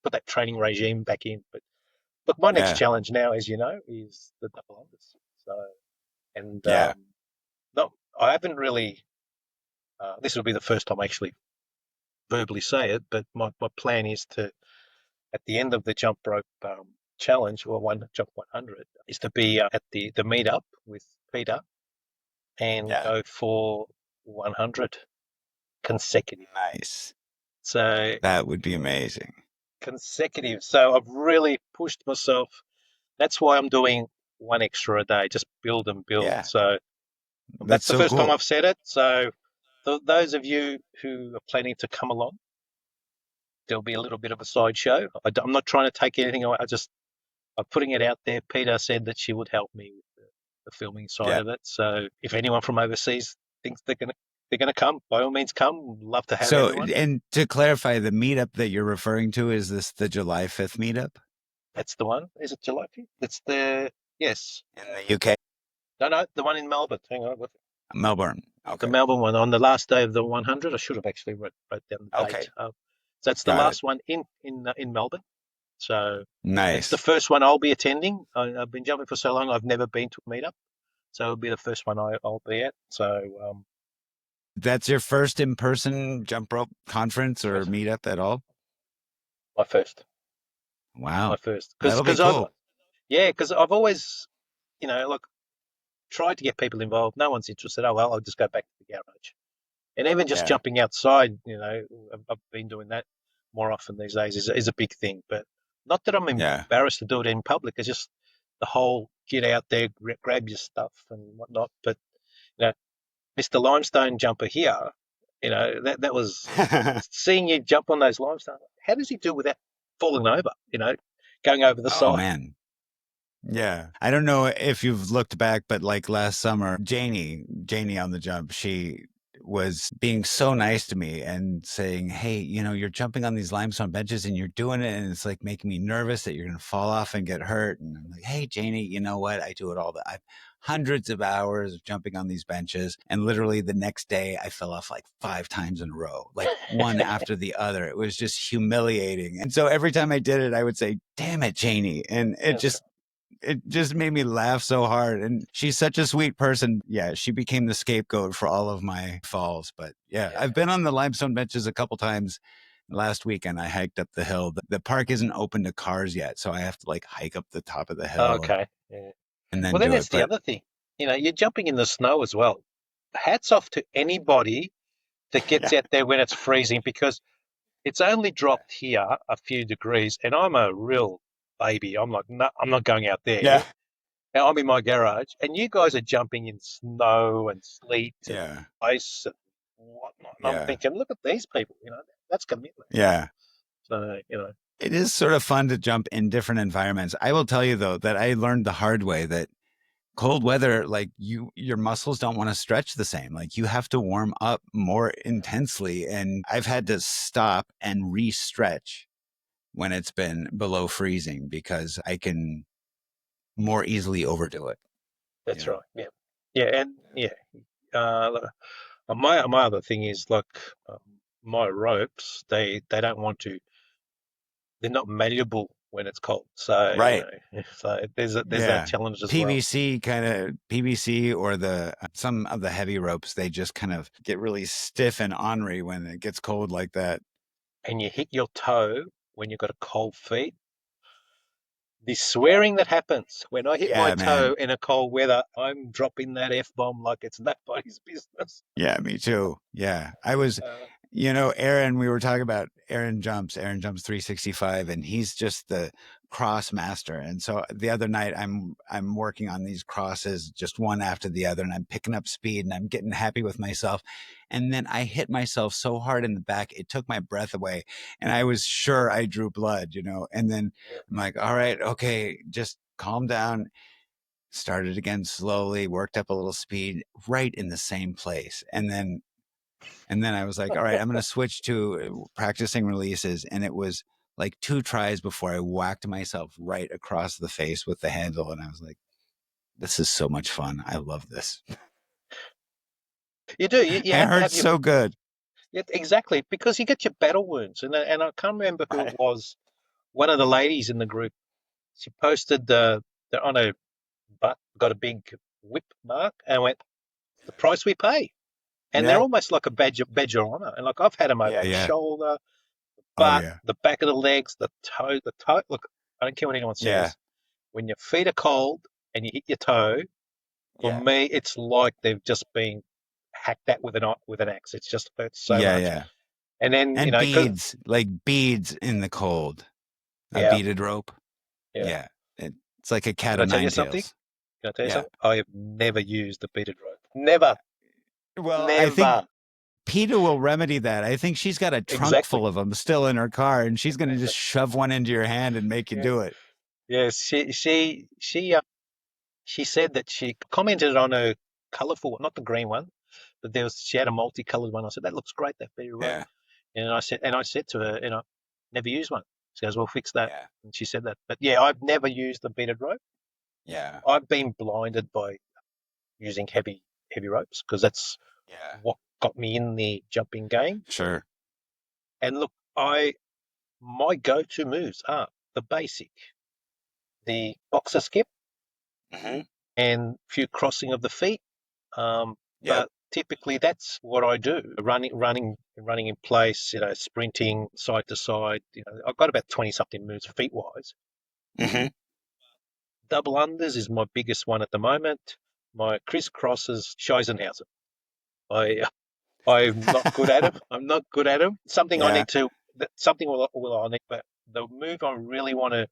put that training regime back in. But look, my next Yeah. challenge now, as you know, is the double unders. So, and Yeah. not I haven't really. This will be the first time I actually verbally say it, but my plan is to at the end of the jump rope challenge or one jump 100 is to be at the meetup with Peter and Yeah. go for 100 consecutive. Nice. So That would be amazing. consecutive. So I've really pushed myself. That's why I'm doing one extra a day, just build and build. Yeah. So That's that's the so first time cool. I've said it. So those of you who are planning to come along, there'll be a little bit of a sideshow. I'm not trying to take anything away. I'm putting it out there. Peter said that she would help me with the filming side Yeah. of it. So if anyone from overseas thinks they're gonna come, by all means come. Love to have So, everyone. and to clarify, the meetup that you're referring to, is this the July 5th meetup That's the one. Is it July 5th? That's the yes. in the UK? No, the one in Melbourne. Hang on, Melbourne. the Okay. Melbourne one on the last day of the 100. I should have actually wrote down the Okay. date. So that's the Got it. last one in Melbourne. So it's the Nice. first one I'll be attending. I've been jumping for so long. I've never been to a meetup, so it'll be the first one I'll be at. So That's your first in-person jump rope conference or first, meetup at all? my first, Wow. my first, That'll be because I've cool. yeah, because I've always look tried to get people involved. No one's interested. Oh well, I'll just go back to the garage. And even just Yeah. jumping outside, I've been doing that more often these days is a big thing. But not that I'm Yeah. embarrassed to do it in public. It's just the whole get out there, grab your stuff and whatnot. But you know, Mr. Limestone jumper here, That was seeing you jump on those limestone. How does he do without falling over? Going over the Oh side. man. Yeah. I don't know if you've looked back, but like last summer, Janie on the jump, she was being so nice to me and saying, hey, you're jumping on these limestone benches and you're doing it. And it's like making me nervous that you're going to fall off and get hurt. And I'm like, hey, Janie, you know what? I do it all I've hundreds of hours of jumping on these benches. And literally the next day I fell off like 5 times in a row, like one after the other. It was just humiliating. And so every time I did it, I would say, damn it, Janie. And it just made me laugh so hard. And she's such a sweet person. Yeah, she became the scapegoat for all of my falls. But yeah, I've been on the limestone benches a couple times. Last weekend, I hiked up the hill. The park isn't open to cars yet, so I have to like hike up the top of the hill Okay. Yeah. and then Well, then do it. that's the But other thing. You're jumping in the snow as well. Hats off to anybody that gets yeah, out there when it's freezing, because it's only dropped here a few degrees, and I'm a real baby. I'm like, no, I'm not going out there. yeah, Now I'm in my garage, and you guys are jumping in snow and sleet and yeah, ice and whatnot. And I'm yeah, thinking, look at these people. That's commitment. yeah. So It is sort of fun to jump in different environments. I will tell you though that I learned the hard way that cold weather, like your muscles don't want to stretch the same. Like you have to warm up more intensely. And I've had to stop and re-stretch when it's been below freezing because I can more easily overdo it. that's right. Yeah, yeah, and yeah. Look, my other thing is like um, my ropes. They don't want to. They're not malleable when it's cold. So Right. so there's that Yeah. challenge as well. PVC or some of the heavy ropes, they just kind of get really stiff and ornery when it gets cold like that. And you hit your toe when you've got a cold feet. The swearing that happens when I hit my Yeah, toe man. in a cold weather, I'm dropping that F bomb like it's nobody's business. Yeah, me too. Yeah. I was, Uh, Aaron, we were talking about Aaron Jumps 365, and he's just the cross master. And so the other night I'm working on these crosses just one after the other, and I'm picking up speed and I'm getting happy with myself. And then I hit myself so hard in the back, it took my breath away. And I was sure I drew blood, and then I'm like, all right, okay, just calm down. Started again slowly, worked up a little speed right in the same place. And then I was like, all right, I'm going to switch to practicing releases. And it was like 2 tries before I whacked myself right across the face with the handle. And I was like, this is so much fun. I love this. you do. You It have to hurts have your so good. exactly, because you get your battle wounds, and I can't remember who it Right. was. One of the ladies in the group, she posted the on her butt, got a big whip mark, and went, the price we pay. And they're Yeah. almost like a badge of honor. And like I've had them over Yeah. the Yeah. shoulder, Oh, butt, yeah. the back of the legs, the toe, the toe. Look, I don't care what anyone Yeah. says. When your feet are cold and you hit your toe, for Yeah. me, it's like they've just been hacked at with an axe. It's just hurts so Yeah. much. Yeah. And then And 'cause, beads, like beads in the cold, a yeah, beaded rope. yeah. Yeah. It's like a cat Can I of tell you nine something? tails. Can I tell you Yeah. something? I have never used the beaded rope. Never, Well, I think never. PETA will remedy that. I think she's got a trunk Exactly. full of them still in her car, and she's going to just Exactly. shove one into your hand and make you Yeah. do it. Yes. She said that she commented on her colourful, not the green one, but she had a multicoloured one. I said, that looks great, that beaded rope. Yeah, And I said to her, never use one. She goes, well, fix that. yeah, And she said that. But yeah, I've never used the beaded rope. yeah, I've been blinded by using heavy ropes, because that's yeah. what got me in the jumping game. Sure. And look, my go-to moves are the basic, the boxer skip, Hmm. and a few crossing of the feet. Yep. But typically that's what I do: running in place, sprinting side to side. I've got about 20 something moves feet wise. Hmm. Double unders is my biggest one at the moment. My crisscrosses, Scheisenhausen. I I'm not good at them. I'm not good at them. Something I Yeah. need to. Something will I need. But the move I really want to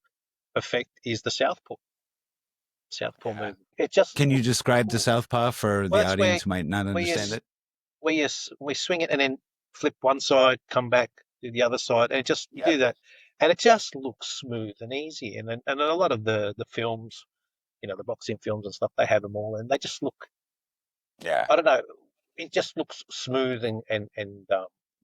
perfect is the southpaw Yeah. move. It just Can you describe the southpaw for well, the that's where audience who might not where you understand it? we swing it and then flip one side, come back to the other side, and you Yep. do that, and it just looks smooth and easy. And a lot of the films, the boxing films and stuff, they have them all, and they just look, Yeah. I don't know, it just looks smooth and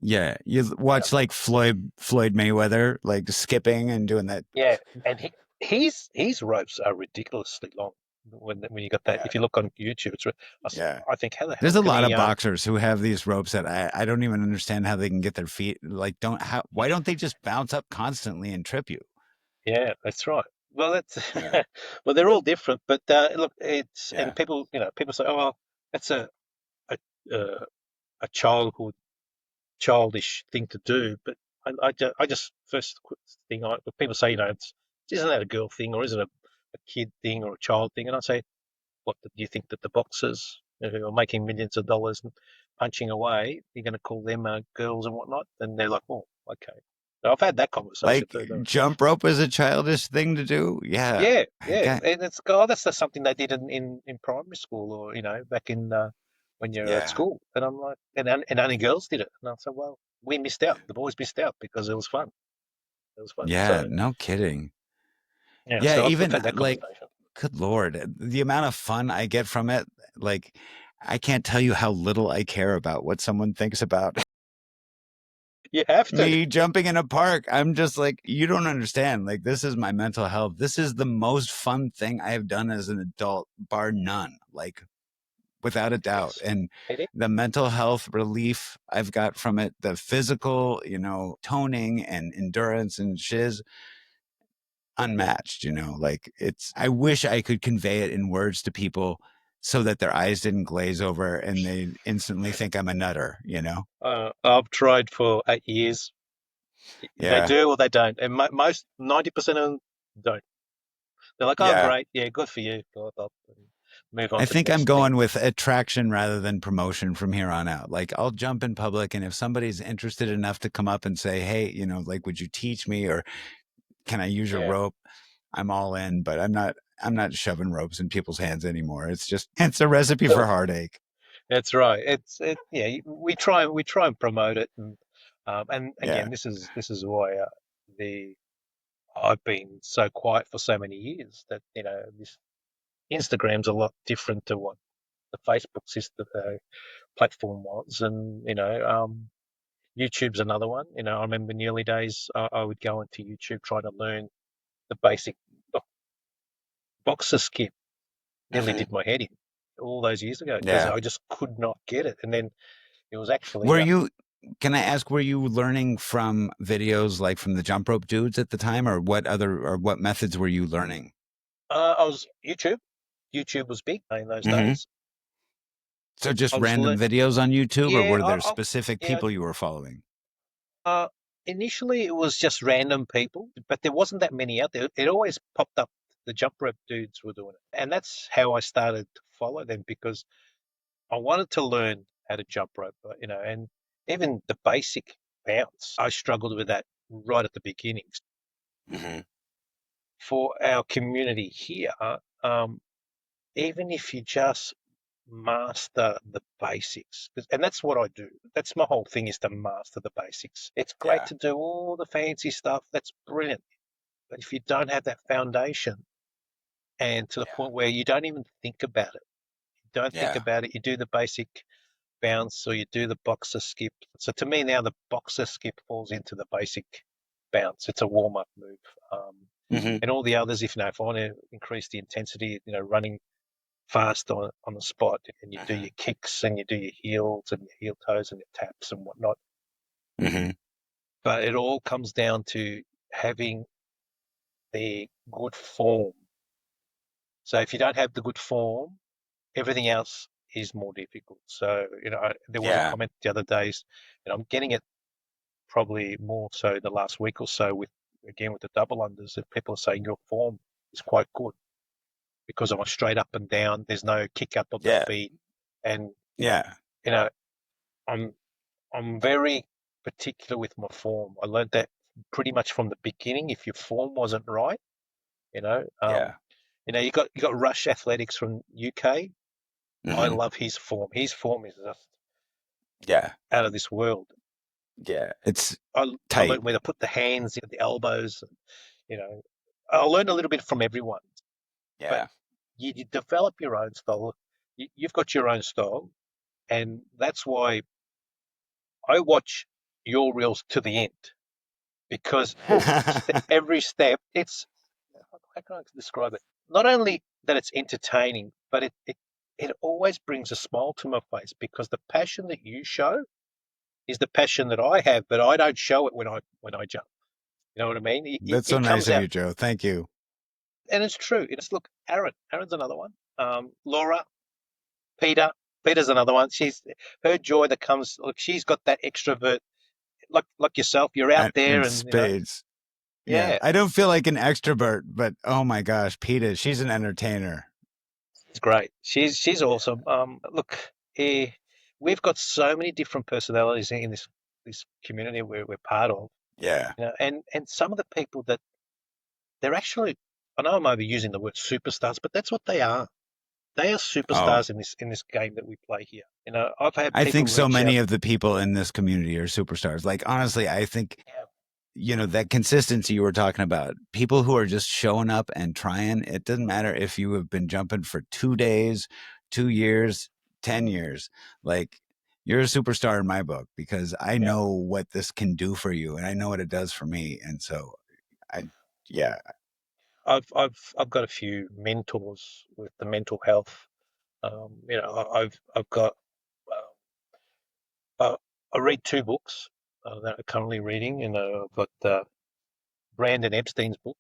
Yeah. You watch like Floyd Mayweather, like skipping and doing that. yeah, and his ropes are ridiculously long. When you got that, Yeah. if you look on YouTube, Yeah. I think, how the There's hell a can lot he? of boxers who have these ropes that I don't even understand how they can get their feet like why don't they just bounce up constantly and trip you? Yeah, that's right. Well, that's Yeah. well, they're all different, but look, and Yeah. people say, oh, that's a uh, a childish thing to do, but I just first thing people say, isn't that a girl thing or isn't it a kid thing or a child thing? And I say, what do you think that the boxers who are making millions of dollars and punching away, you're going to call them girls and whatnot? And they're like, oh, okay. So I've had that conversation Like too. jump rope is a childish thing to do. Yeah. Yeah, I yeah, got, and it's that's just something they did in primary school or back in when you're at yeah. school. And I'm like, and only girls did it. And I said, well, we missed out. The boys missed out because it was fun. It was fun. Yeah. So No kidding. yeah, Yeah. so I've Even had that like, conversation. good Lord, the amount of fun I get from it. Like, I can't tell you how little I care about what someone thinks about You have to. me jumping in a park. I'm just like, you don't understand. Like, this is my mental health. This is the most fun thing I have done as an adult, bar none, like, without a doubt. Yes, And it is. the mental health relief I've got from it, the physical, toning and endurance and shiz, unmatched, like I wish I could convey it in words to people so that their eyes didn't glaze over and they instantly think I'm a nutter. I've tried for 8 years. They Yeah. do or they don't, and most 90% of them don't. They're like, "Oh, Yeah. great, yeah, good for you." Blah, blah, blah, and move on I to the think I'm next thing. going with attraction rather than promotion from here on out. Like I'll jump in public and if somebody's interested enough to come up and say, "Hey, like would you teach me or can I use your Yeah. rope?" I'm all in, but I'm not shoving ropes in people's hands anymore. It's a recipe for heartache. That's right. Yeah. We try and promote it, and Yeah. again, this is why the I've been so quiet for so many years that this Instagram's a lot different to what the Facebook system platform was, and YouTube's another one. I remember in the early days, I would go into YouTube trying to learn the basic boxer skip. Nearly Mhm. did my head in all those years ago because Yeah. I just could not get it, and then it was actually Were you Can I ask, were you learning from videos like from the jump rope dudes at the time or what methods were you learning? I was YouTube. YouTube was big in those Hmm. days. So just I was random learn. videos on YouTube or Yeah, were there specific yeah. people you were following? Uh, Initially, it was just random people, but there wasn't that many out there. It always popped up. The jump rope dudes were doing it, and that's how I started to follow them because I wanted to learn how to jump rope. And even the basic bounce, I struggled with that right at the beginning. Hmm. For our community here, um, even if you just master the basics, and that's what I do. That's my whole thing is to master the basics. It's great Yeah. to do all the fancy stuff. That's brilliant. But if you don't have that foundation and to the Yeah. point where you don't even think about it, Yeah. you do the basic bounce or you do the boxer skip. So to me now the boxer skip falls into the basic bounce. It's a warm up move. Hmm. And all the others, if I want to increase the intensity, running fast on the spot, and you do Hmm. your kicks and you do your heels and your heel toes and your taps and whatnot. Hmm. But it all comes down to having the good form. So if you don't have the good form, everything else is more difficult. So, there was a Yeah. comment the other days, and I'm getting it probably more so the last week or so with the double unders that people are saying your form is quite good because I'm a straight up and down. There's no kick up of the Yeah. feet, and Yeah. you know I'm I'm very particular with my form. I learned that pretty much from the beginning. If your form wasn't right, you know, um, Yeah. you got Rush Athletics from UK. I Hmm. love his form. His form is just Yeah. out of this world. Yeah. It's I tight. learned where to put the hands, the elbows, you know. I learned a little bit from everyone, but Yeah. you develop your own style. You've got your own style, and that's why I watch your reels to the end because every step, it's how can I describe it? Not only that it's entertaining, but it always brings a smile to my face because the passion that you show is the passion that I have, but I don't show it when I jump. You know what I mean? That's so It nice comes of out, you, Joe. Thank you. and it's true. It's look, Aaron's another one. Laura, Peter, Peter's another one. She's her joy that comes. Look, she's got that extrovert, like yourself. You're out there, In and spades. Yeah. yeah, I don't feel like an extrovert, but oh my gosh, Peta, she's an entertainer. it's great. She's Yeah. awesome. Look, eh, we've got so many different personalities in this community we're part of. Yeah. You know, and some of the people that they're actually, I know I'm overusing the word superstars, but that's what they are. They are Oh, superstars in this game that we play here. You know, I've had I people think so reach many out. of the people in this community are superstars. Like, honestly, I think, Yeah, that consistency you were talking about, people who are just showing up and trying, it doesn't matter if you have been jumping for 2 days, 2 years, 10 years. Like, you're a superstar in my book because I yeah. know what this can do for you and I know what it does for me. And so yeah. I've got a few mentors with the mental health. You know, I've got I read two books that I'm currently reading, and I've got Brandon Epstein's book.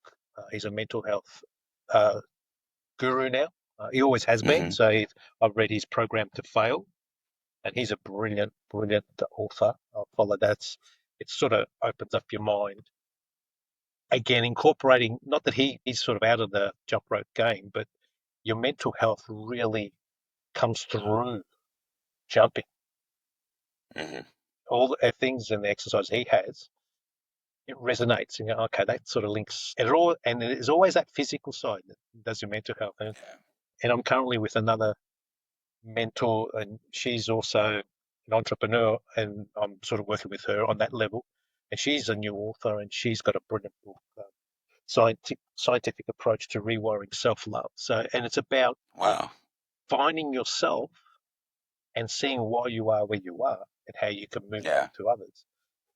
He's a mental health uh, guru now. He always has been. Hmm. So I've read his Program to Fail, and he's a brilliant, brilliant author. I'll follow that. It sort of opens up your mind. Again, incorporating, not that he's sort of out of the jump rope game, but your mental health really comes through jumping. Hmm. All the things and the exercise he has, it resonates. And you go, okay, that sort of links. And it is always that physical side that does your mental health. And I'm currently with another mentor, and she's also an entrepreneur, and I'm sort of working with her on that level. And she's a new author, and she's got a brilliant book, scientific approach to rewiring self-love. So, and it's about Wow. finding yourself and seeing why you are where you are and how you can move on Yeah. to others.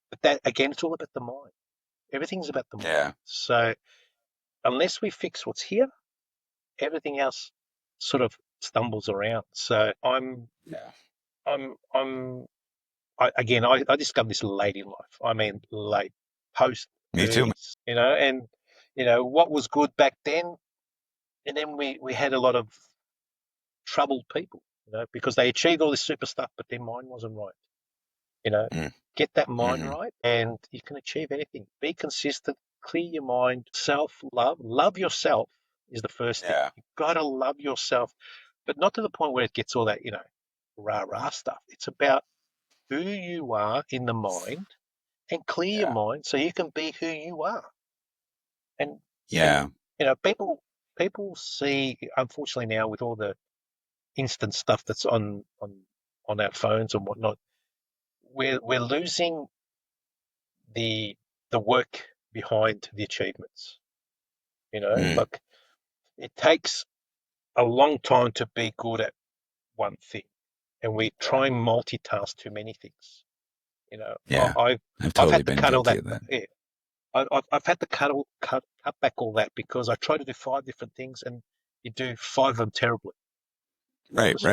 But that again, it's all about the mind. Everything's about the mind. Yeah. So unless we fix what's here, everything else sort of stumbles around. So Yeah. I discovered this late in life. I mean, late, post Me too. 30s, you know, and, you know, what was good back then. And then we had a lot of troubled people, you know, because they achieved all this super stuff, but their mind wasn't right. You know, Mm. get that mind Hmm. right and you can achieve anything. Be consistent, clear your mind, self-love, love yourself is the first thing. Yeah. You've got to love yourself, but not to the point where it gets all that, you know, rah-rah stuff. It's about who you are in the mind and clear your Yeah. mind so you can be who you are. And Yeah. you know, people see, unfortunately now with all the instant stuff that's on our phones and whatnot, we're losing the the work behind the achievements. You know, Mm. like it takes a long time to be good at one thing, and we Yeah. try and multitask too many things. You know, Yeah. I've I've totally had to been cut all guilty that. of that. Yeah, I've had to cut back all that because I try to do five different things and you do five of them terribly. You know, Right. because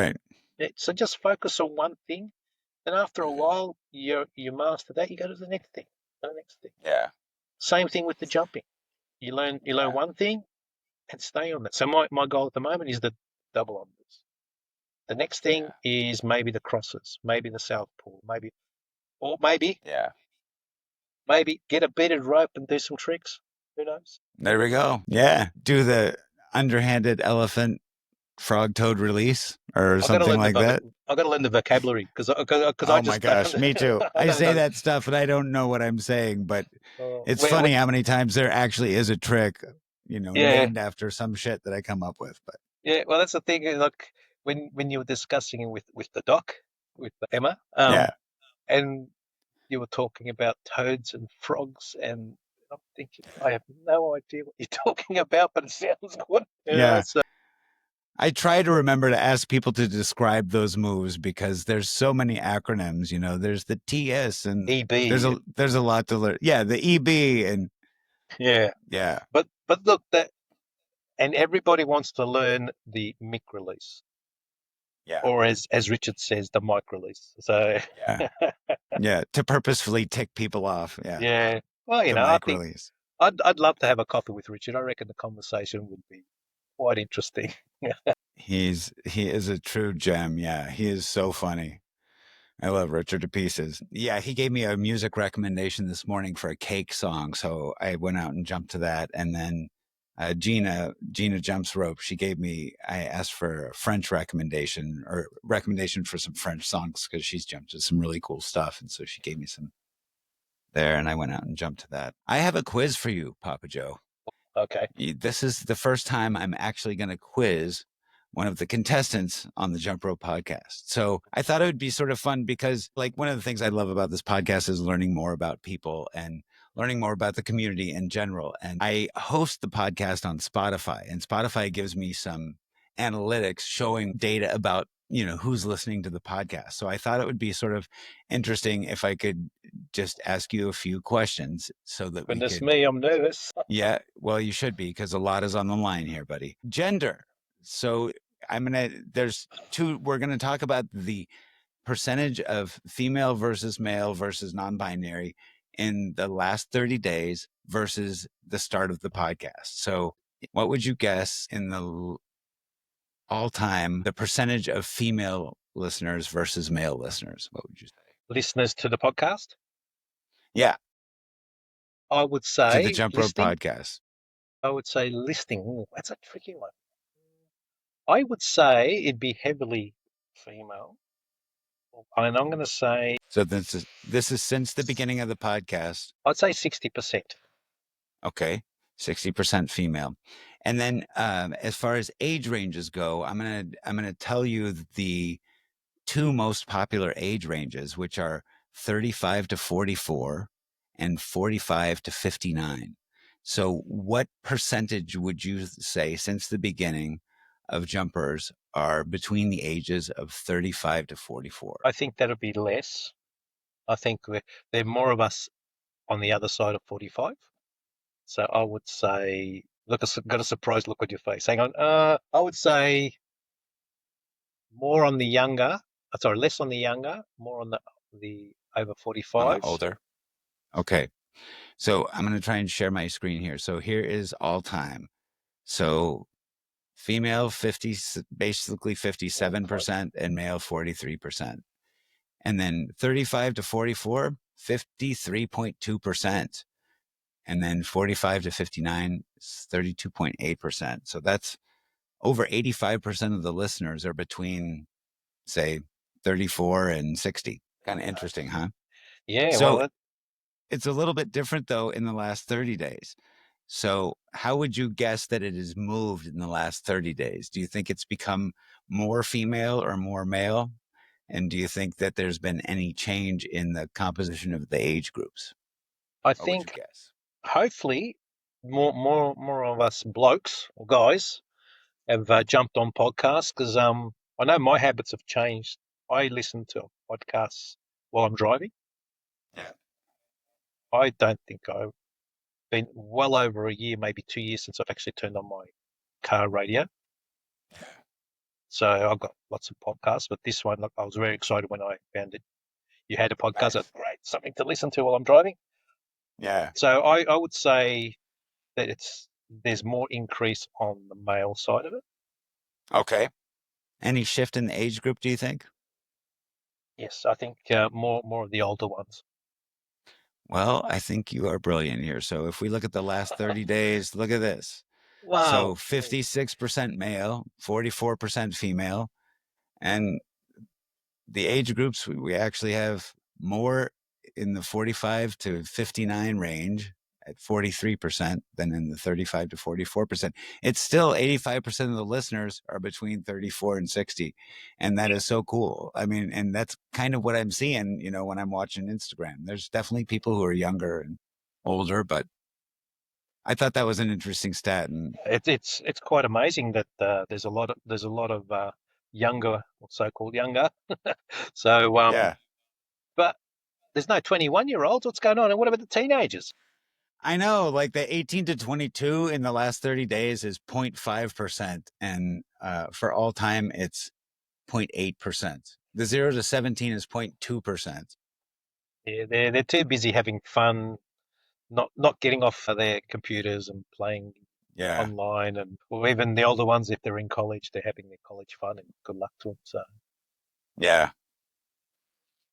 Right. so just focus on one thing, and after a Hmm. while you master that, you go to the next thing, and the next thing. Yeah. Same thing with the jumping. You learn Yeah. one thing and stay on that. So my goal at the moment is the double unders. The next thing Yeah. is maybe the crosses, maybe the southpaw, maybe Yeah. get a beaded rope and do some tricks. Who knows? There we go. Yeah. Do the underhanded elephant frog toad release or I got to something learn like that. I got to learn the vocabulary because I Oh my just don't. gosh, me too. I I don't say know. that stuff and I don't know what I'm saying, but it's Where, funny how many times there actually is a trick, yeah, named after some shit that I come up with. But yeah. Well, that's the thing. Like when you were discussing it with the doc with Emma, yeah. and you were talking about toads and frogs, and I'm thinking, I have no idea what you're talking about, but it sounds good. Yeah. So I try to remember to ask people to describe those moves because there's so many acronyms, you know, there's the TS and EB, there's a lot to learn. Yeah, the EB and yeah. yeah. But look, that and everybody wants to learn the mic release, Yeah. or as Richard says, the mic release. So Yeah. Yeah, to purposefully tick people off. Yeah. yeah. Well, The I mic think release. I'd love to have a coffee with Richard. I reckon the conversation would be quite interesting. He is a true gem. Yeah, he is so funny. I love Richard to pieces. Yeah, he gave me a music recommendation this morning for a cake song, so I went out and jumped to that. And then Gina jumps rope. I asked for a French recommendation or recommendation for some French songs because she's jumped to some really cool stuff, and so she gave me some there, and I went out and jumped to that. I have a quiz for you, Papa Joe. Okay. This is the first time I'm actually going to quiz one of the contestants on the Jump Rope podcast. So I thought it would be sort of fun because, like, one of the things I love about this podcast is learning more about people and learning more about the community in general. And I host the podcast on Spotify, and Spotify gives me some analytics showing data about, you know, who's listening to the podcast. So I thought it would be sort of interesting if I could just ask you a few questions so that we Goodness could. me, I'm nervous. Yeah, well, you should be because a lot is on the line here, buddy. Gender. So we're gonna talk about the percentage of female versus male versus non-binary in the last 30 days versus the start of the podcast. So what would you guess in the all time, the percentage of female listeners versus male listeners? What would you say? Listeners to the podcast, Yeah, I would to the say Jump Rope listening. podcast. I would say listening. Ooh, that's a tricky one. I would say it'd be heavily female, and I'm going to say So this is since the beginning of the podcast. I'd say 60%. Okay, 60% female. And then as far as age ranges go, I'm gonna tell you the two most popular age ranges, which are 35 to 44 and 45 to 59. So what percentage would you say since the beginning of jumpers are between the ages of 35 to 44? I think that'd be less. I think there are more of us on the other side of 45. So I would say, look, got a surprised look on your face. Hang on. I would say more on the younger. Sorry, less on the younger, more on the over On the 45s. older? Okay. So I'm going to try and share my screen here. So here is all time. So female 50, basically 57%, and male 43%. And then 35 to 44, 53.2%. And then 45 to 59 is 32.8%. So that's over 85% of the listeners are between, say, 34 and 60. Kind of interesting, huh? Yeah, So well, it's a little bit different though in the last 30 days. So how would you guess that it has moved in the last 30 days? Do you think it's become more female or more male? And do you think that there's been any change in the composition of the age groups? I What would you think guess? hopefully more of us blokes or guys have jumped on podcasts because I know my habits have changed. I listen to podcasts while I'm driving. Yeah. I don't think I've been well over a year, maybe 2 years since I've actually turned on my car radio. So I've got lots of podcasts, but this one, look, I was very excited when I found it. You had a podcast. Nice. That's great, something to listen to while I'm driving. Yeah. So I would say that there's more increase on the male side of it. Okay. Any shift in the age group, do you think? Yes, I think more of the older ones. Well, I think you are brilliant here. So if we look at the last 30 days, look at this. So Wow. 56% male, 44% female, and the age groups we actually have more in the 45 to 59 range at 43% than in the 35 to 44%. It's still 85% of the listeners are between 34 and 60. And that is so cool. I mean, and that's kind of what I'm seeing, you know, when I'm watching Instagram. There's definitely people who are younger and older, but I thought that was an interesting stat. And It's quite amazing that there's a lot of younger, or so-called younger. So yeah, but there's no 21-year-olds. What's going on? And what about the teenagers? I know, like the 18 to 22 in the last 30 days is 0.5%. And for all time, it's 0.8%. The 0 to 17 is 0.2%. Yeah, they're too busy having fun, not getting off of their computers and playing Yeah. online, and or even the older ones, if they're in college, they're having their college fun, and good luck to them. So Yeah.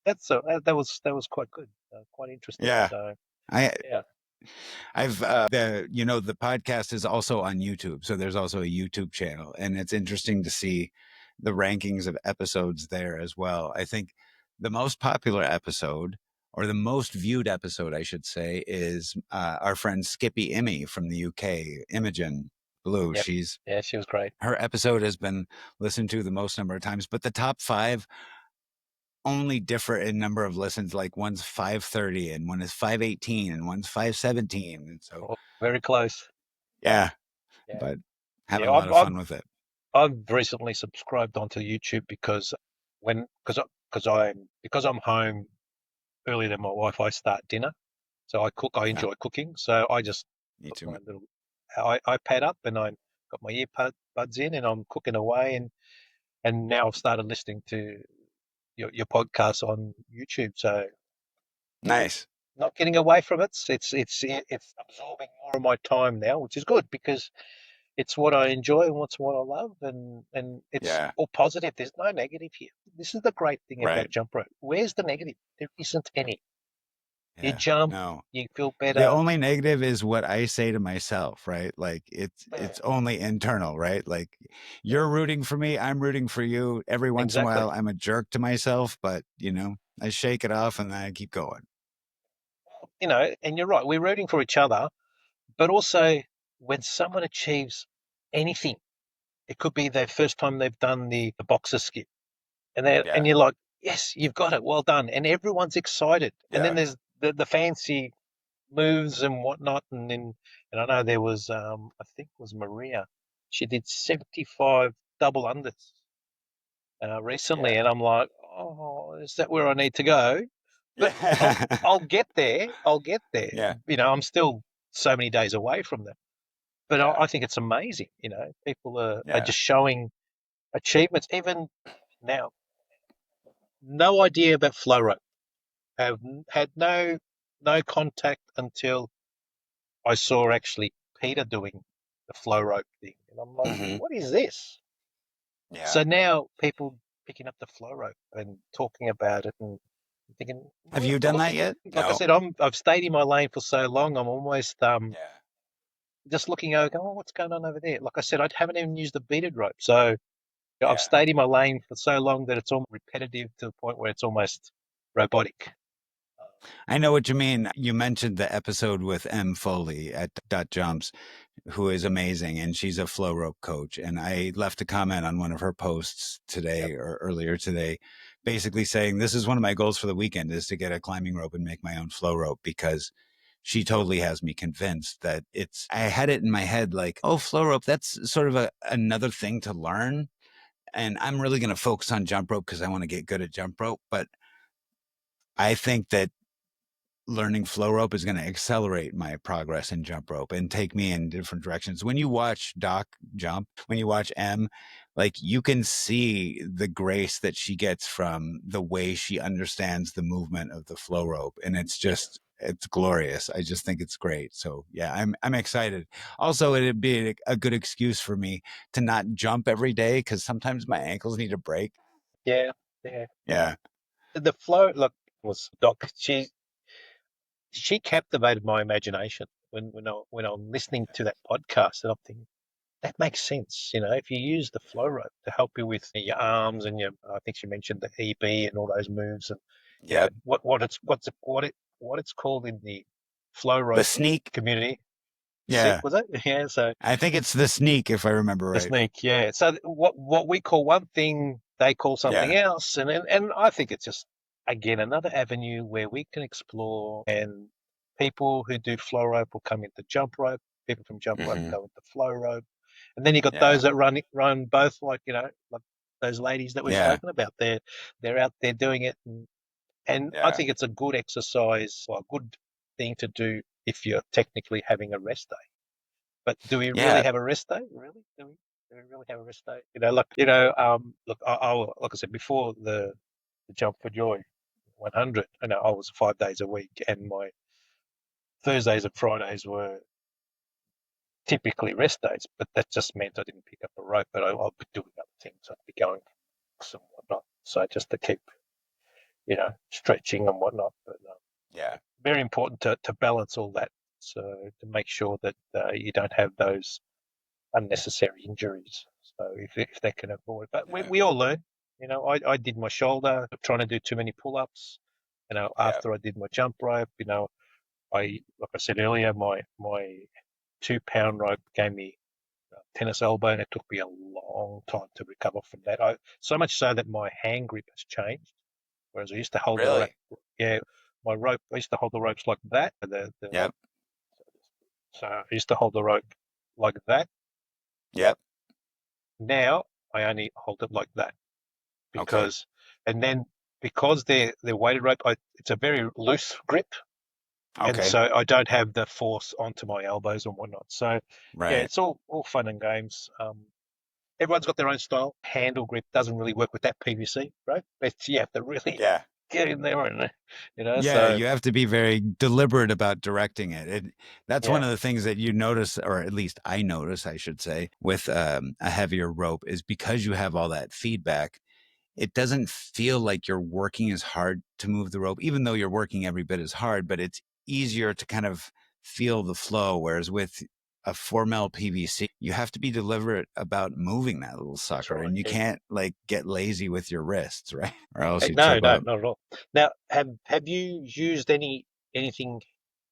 that was quite good, quite interesting. Yeah. So I, yeah, I've the podcast is also on YouTube, so there's also a YouTube channel, and it's interesting to see the rankings of episodes there as well. I think the most popular episode, or the most viewed episode, I should say, is our friend Skippy Immy from the UK, Imogen Blue. yep, She's yeah, she was great. Her episode has been listened to the most number of times, but the top five only differ in number of listens. Like one's 530 and one is 518 and one's 517. And so, Oh, very close. yeah, Yeah, but having yeah. a lot of fun with it. I've recently subscribed onto YouTube because because I'm home earlier than my wife, I start dinner. So I cook. I Yeah, enjoy cooking. So I just me put too. my little iPad up, and I got my earbuds in, and I'm cooking away. And now I've started listening to your podcast on YouTube. So Nice. not getting away from it. It's absorbing more of my time now, which is good because it's what I enjoy and what's what I love, and it's Yeah, all positive. There's no negative here. This is the great thing about right. jump rope. Where's the negative? There isn't any. You Yeah, jump, no. you feel The better. only negative is what I say to myself, right? Like Yeah, it's only internal, right? Like you're rooting for me, I'm rooting for you. Every once in a exactly. while I'm a jerk to myself, but I shake it off and then I keep going. And you're right. We're rooting for each other, but also when someone achieves anything, it could be their first time they've done the boxer skip, and Yeah. you're like, yes, you've got it, well done, and everyone's excited. And then Yeah. there's the fancy moves and whatnot, and I know there was I think it was Maria, she did 75 double unders recently, Yeah. and I'm like, oh, is that where I need to go? But Yeah. I'll get there. I'll get there. Yeah. I'm still so many days away from them. But Yeah. I think it's amazing. People are Yeah. just showing achievements. Even now, no idea about flow rope. Have had no contact until I saw actually Peter doing the flow rope thing, and I'm like, Hmm. what is this? Yeah. So now people picking up the flow rope and talking about it and thinking, Have well, you done that yet? like I No. said, I've stayed in my lane for so long. I'm almost Yeah. just looking over, going, oh, what's going on over there? Like I said, I haven't even used the beaded rope, so I've Yeah. stayed in my lane for so long that it's almost repetitive to the point where it's almost robotic. I know what you mean. You mentioned the episode with M. Foley at doc.jumps, who is amazing, and she's a flow rope coach. And I left a comment on one of her posts Yep. today or earlier today, basically saying this is one of my goals for the weekend is to get a climbing rope and make my own flow rope, because she totally has me convinced that I had it in my head like, oh, flow rope, that's sort of another thing to learn. And I'm really going to focus on jump rope because I want to get good at jump rope. But I think that learning flow rope is going to accelerate my progress in jump rope and take me in different directions. When you watch Doc jump, when you watch M, like you can see the grace that she gets from the way she understands the movement of the flow rope. And it's glorious. I just think it's great. So yeah, I'm excited. Also, it'd be a good excuse for me to not jump every day because sometimes my ankles need a break. Yeah, yeah. Yeah. The flow, look, was Doc. She captivated my imagination when I'm listening to that podcast, and I'm thinking that makes sense. If you use the flow rope to help you with your arms and I think she mentioned the EB and all those moves, and Yep. what it's called in the flow The rope sneak. community. Yeah. Was it? Yeah. So I think it's the sneak, if I remember the right. sneak. Yeah. So what we call one thing, they call something else, and I think it's just again another avenue where we can explore, and people who do flow rope will come into jump rope. People from jump rope go into flow rope, and then you got those that run both, like like those ladies that we've spoken about. They're out there doing it, and I think it's a good exercise, or a good thing to do if you're technically having a rest day. But do we really have a rest day? Really? Do we really have a rest day? Look, like I said before, the Jump for Joy 100. I was 5 days a week, and my Thursdays and Fridays were typically rest days. But that just meant I didn't pick up a rope, but I'll be doing other things. I'd be going and whatnot. So just to keep, stretching and whatnot. But very important to balance all that. So to make sure that you don't have those unnecessary injuries. So if they can avoid, but we all learn. I did my shoulder trying to do too many pull-ups. After I did my jump rope, like I said earlier, my 2 pound rope gave me tennis elbow, and it took me a long time to recover from that. So much so that my hand grip has changed. Whereas I used to hold the rope, my rope. I used to hold the ropes like that. So I used to hold the rope like that. Yep. Now I only hold it like that because they're weighted rope, it's a very loose grip, and so I don't have the force onto my elbows and whatnot. So it's all fun and games. Everyone's got their own style. Handle grip doesn't really work with that PVC, right? You have to really get in there and So you have to be very deliberate about directing it. That's one of the things that you notice, or at least I notice, I should say, with a heavier rope, is because you have all that feedback. It doesn't feel like you're working as hard to move the rope, even though you're working every bit as hard, but it's easier to kind of feel the flow. Whereas with a 4 mil PVC, you have to be deliberate about moving that little sucker, and you can't get lazy with your wrists, right? Or else you trip up. Not at all. Now, have you used anything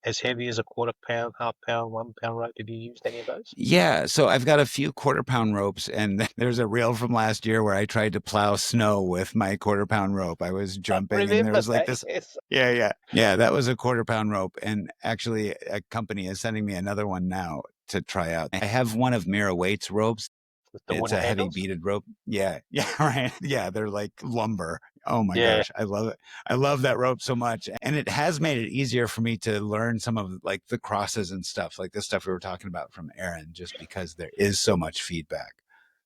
as heavy as a quarter pound, half pound, 1 pound rope? Have you used any of those? Yeah, so I've got a few quarter-pound ropes, and there's a reel from last year where I tried to plow snow with my quarter-pound rope. I was jumping, and there was this. Yeah, that was a quarter-pound rope, and actually, a company is sending me another one now to try out. I have one of Mira Waite's ropes. It's a heavy beaded rope. Yeah, right. Yeah, they're like lumber. Oh my gosh, I love it. I love that rope so much. And it has made it easier for me to learn some of the crosses and stuff, like the stuff we were talking about from Aaron, just because there is so much feedback.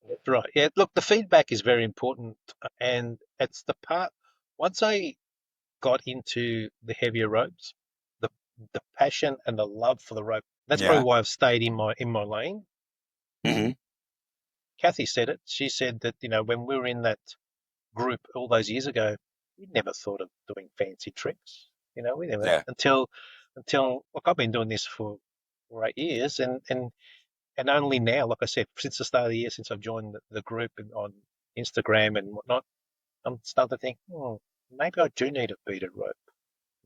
That's right. Yeah, look, the feedback is very important. And it's the part, once I got into the heavier ropes, the passion and the love for the rope, that's probably why I've stayed in my lane. Mm-hmm. Kathy said it. She said that, when we were in that group all those years ago, we never thought of doing fancy tricks. We never until look, I've been doing this for 8 years, and only now, like I said, since the start of the year, since I've joined the group and on Instagram and whatnot, I'm starting to think, maybe I do need a beaded rope.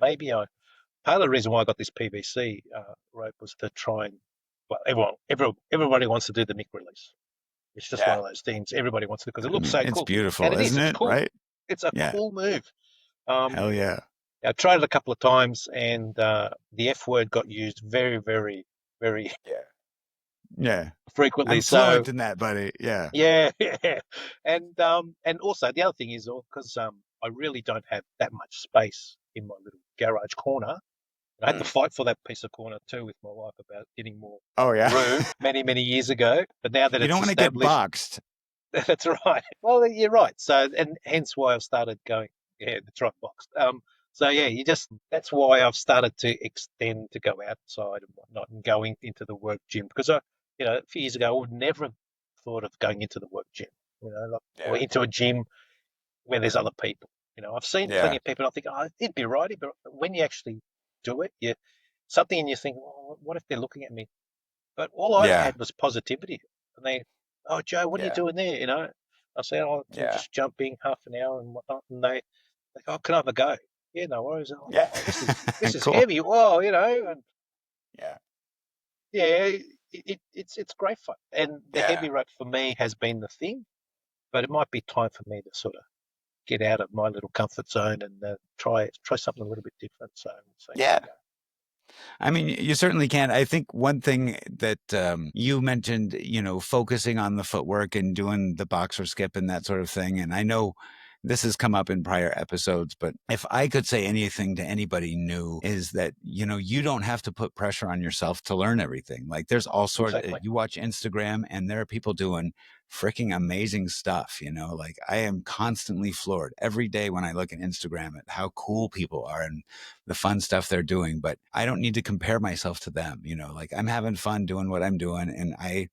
Maybe part of the reason why I got this PVC rope was to try and, well, everybody wants to do the Mick release. It's just one of those things everybody wants to, because it looks so cool. It's beautiful, and isn't it? It's cool. Right? It's a cool move. Hell yeah. I tried it a couple of times, and the F word got used very, very, very frequently. I'm fluent in that, buddy. Yeah. Yeah. And also the other thing is, because I really don't have that much space in my little garage corner. I had to fight for that piece of corner too with my wife about getting more room many, many years ago. But now that you don't want to get boxed. That's right. Well, you're right. So, and hence why I've started going, that's right, boxed. So yeah, that's why I've started to extend to go outside and whatnot and going into the work gym, because a few years ago I would never have thought of going into the work gym, or into a gym where there's other people. I've seen plenty of people, and I think, it'd be right, but when you actually do it, something in you think, what if they're looking at me? But all I had was positivity, and they, Joe, what are you doing there? I say, I'm just jumping half an hour and whatnot, and they can I have a go? Yeah, no worries. This is Cool. heavy. Whoa, and Yeah, it's great fun. And the Yeah. heavy rope for me has been the thing, but it might be time for me to sort of get out of my little comfort zone and try something a little bit different. So give Yeah. it a go. I mean, you certainly can. I think one thing that you mentioned, focusing on the footwork and doing the boxer skip and that sort of thing. And I know this has come up in prior episodes, but if I could say anything to anybody new is that, you don't have to put pressure on yourself to learn everything. Like there's all sorts of, Exactly. you watch Instagram and there are people doing freaking amazing stuff, like I am constantly floored every day when I look at Instagram at how cool people are and the fun stuff they're doing, but I don't need to compare myself to them, like I'm having fun doing what I'm doing. And I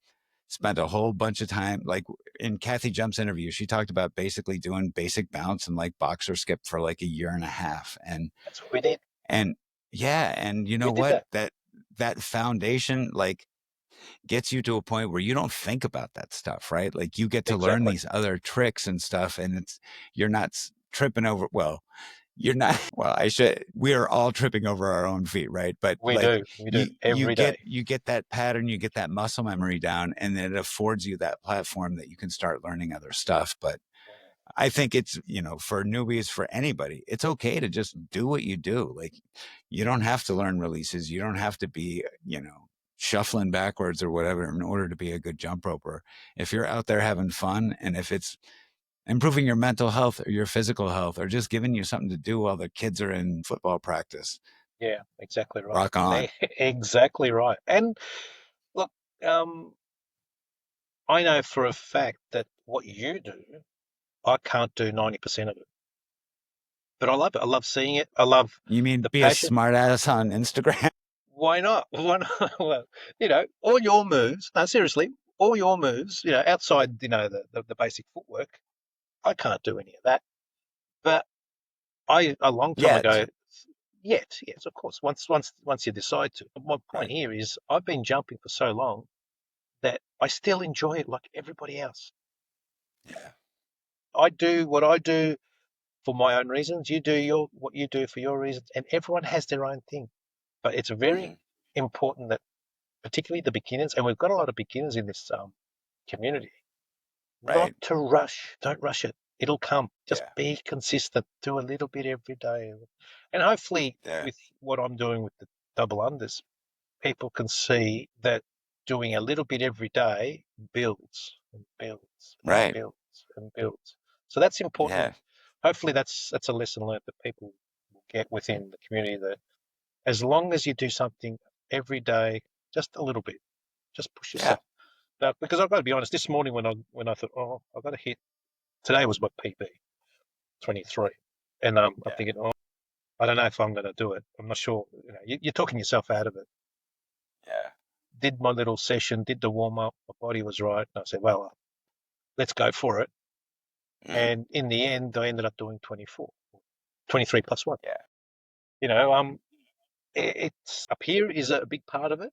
spent a whole bunch of time, like in Kathy Jump's interview, she talked about basically doing basic bounce and like boxer skip for like a year and a half. That's what we did. And yeah. And you We know did what, that. that foundation, like gets you to a point where you don't think about that stuff, right? Like you get to learn Exactly. these other tricks and stuff, and you're not tripping over. Well, you're not. Well, we are all tripping over our own feet, right? But We like do. We do every day. you get that pattern, you get that muscle memory down, and then it affords you that platform that you can start learning other stuff. But I think it's, for newbies, for anybody, it's okay to just do what you do. Like you don't have to learn releases. You don't have to be, shuffling backwards or whatever in order to be a good jump roper. If you're out there having fun, and if it's improving your mental health or your physical health or just giving you something to do while the kids are in football practice, Yeah, exactly right. rock on. Exactly right. And look, I know for a fact that what you do, I can't do 90% of it. But I love it. I love seeing it. I love You mean the be a passion. smart ass on Instagram? Why not? Why not? Well, all your moves, no, seriously, all your moves, outside, the basic footwork, I can't do any of that. But a long time Yet. ago, yes, of course, once you decide to. My point Right. here is I've been jumping for so long that I still enjoy it like everybody else. Yeah. I do what I do for my own reasons. You do what you do for your reasons, and everyone has their own thing. But it's very important that, particularly the beginners, and we've got a lot of beginners in this community, not Right. to rush. Don't rush it. It'll come. Just Yeah. be consistent. Do a little bit every day, and hopefully, Yeah. with what I'm doing with the double unders, people can see that doing a little bit every day builds and builds and Right. builds and builds. So that's important. Yeah. Hopefully, that's a lesson learned that people will get within the community. That as long as you do something every day, just a little bit, just push Yeah. yourself. Now, because I've got to be honest, this morning when I thought, oh, I've got to hit. Today was my PB, 23, and I'm thinking, oh, I don't know if I'm going to do it. I'm not sure. You're talking yourself out of it. Yeah. Did my little session, did the warm up, my body was right. And I said, well, let's go for it. And in the end, I ended up doing 24, 23 plus one. Yeah. It's up here is a big part of it.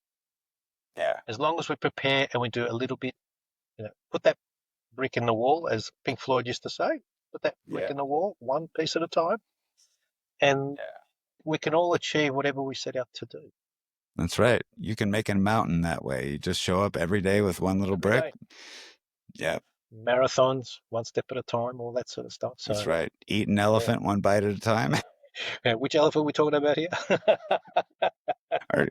Yeah. As long as we prepare and we do a little bit, put that brick in the wall, as Pink Floyd used to say, put that brick in the wall, one piece at a time, and we can all achieve whatever we set out to do. That's right. You can make a mountain that way. You just show up every day with one little Every brick. day. Yeah. Marathons, one step at a time, all that sort of stuff. So, That's right. Eat an elephant one bite at a time. which elephant are we talking about here?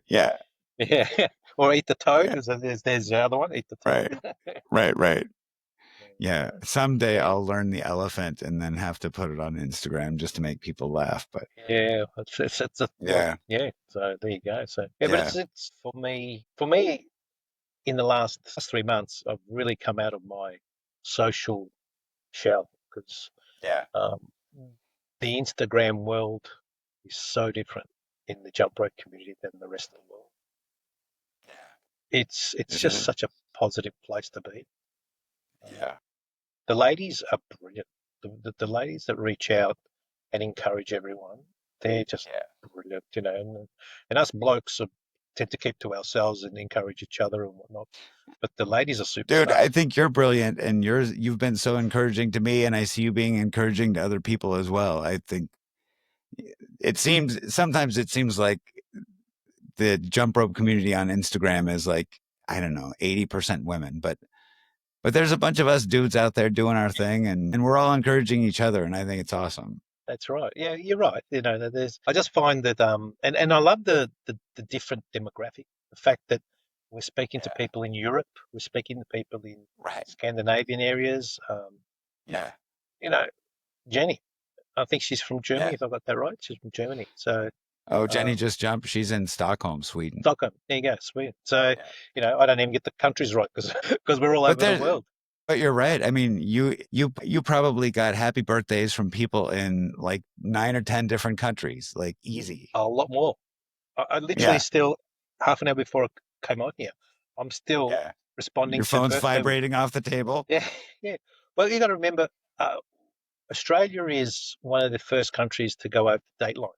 Yeah. Yeah, or eat the toad. Yeah. There's the other one. Eat the toad. Right. Yeah. So, Someday I'll learn the elephant and then have to put it on Instagram just to make people laugh. But yeah, it's a yeah. yeah. So there you go. So yeah, Yeah. but it's for me. For me, in the last 3 months, I've really come out of my social shell because Yeah. the Instagram world is so different in the jump rope community than the rest of the world. It's just such a positive place to be. Yeah. The ladies are brilliant. The ladies that reach out and encourage everyone, they're just brilliant, And us blokes tend to keep to ourselves and encourage each other and whatnot. But the ladies are superstars. Dude, I think you're brilliant, and you've been so encouraging to me, and I see you being encouraging to other people as well. I think sometimes it seems like the jump rope community on Instagram is like, I don't know, 80% women, but there's a bunch of us dudes out there doing our thing, and we're all encouraging each other, and I think it's awesome. That's right. Yeah, you're right. You know, I just find that and I love the different demographic. The fact that we're speaking to people in Europe, we're speaking to people in Right. Scandinavian areas. Yeah. You know, Jenny, I think she's from Germany, Yeah. if I got that right. She's from Germany. So Oh, Jenny just jumped. She's in Stockholm, Sweden. Stockholm. There you go, Sweden. So, you know, I don't even get the countries right because we're all over the world. But you're right. I mean, you probably got happy birthdays from people in like 9 or 10 different countries, like easy. A lot more. I literally still half an hour before I came on here, I'm still responding Your to phone's birthday. vibrating off the table. Yeah, yeah. Well, you got to remember, Australia is one of the first countries to go over the date line.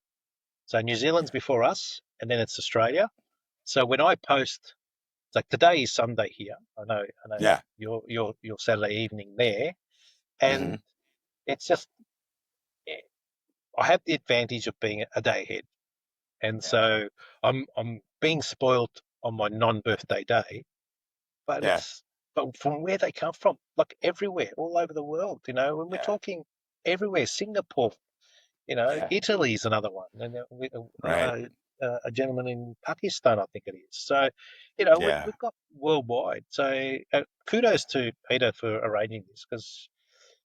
So New Zealand's before us, and then it's Australia. So when I post, it's like today is Sunday here. I know. Yeah. Your Saturday evening there, and it's just I have the advantage of being a day ahead, and so I'm being spoiled on my non-birthday day. But but from where they come from, like everywhere, all over the world, you know, when we're talking everywhere, Singapore, you know, Italy's another one, and a gentleman in Pakistan, I think it is. So, you know, we've got worldwide. So kudos to Peter for arranging this because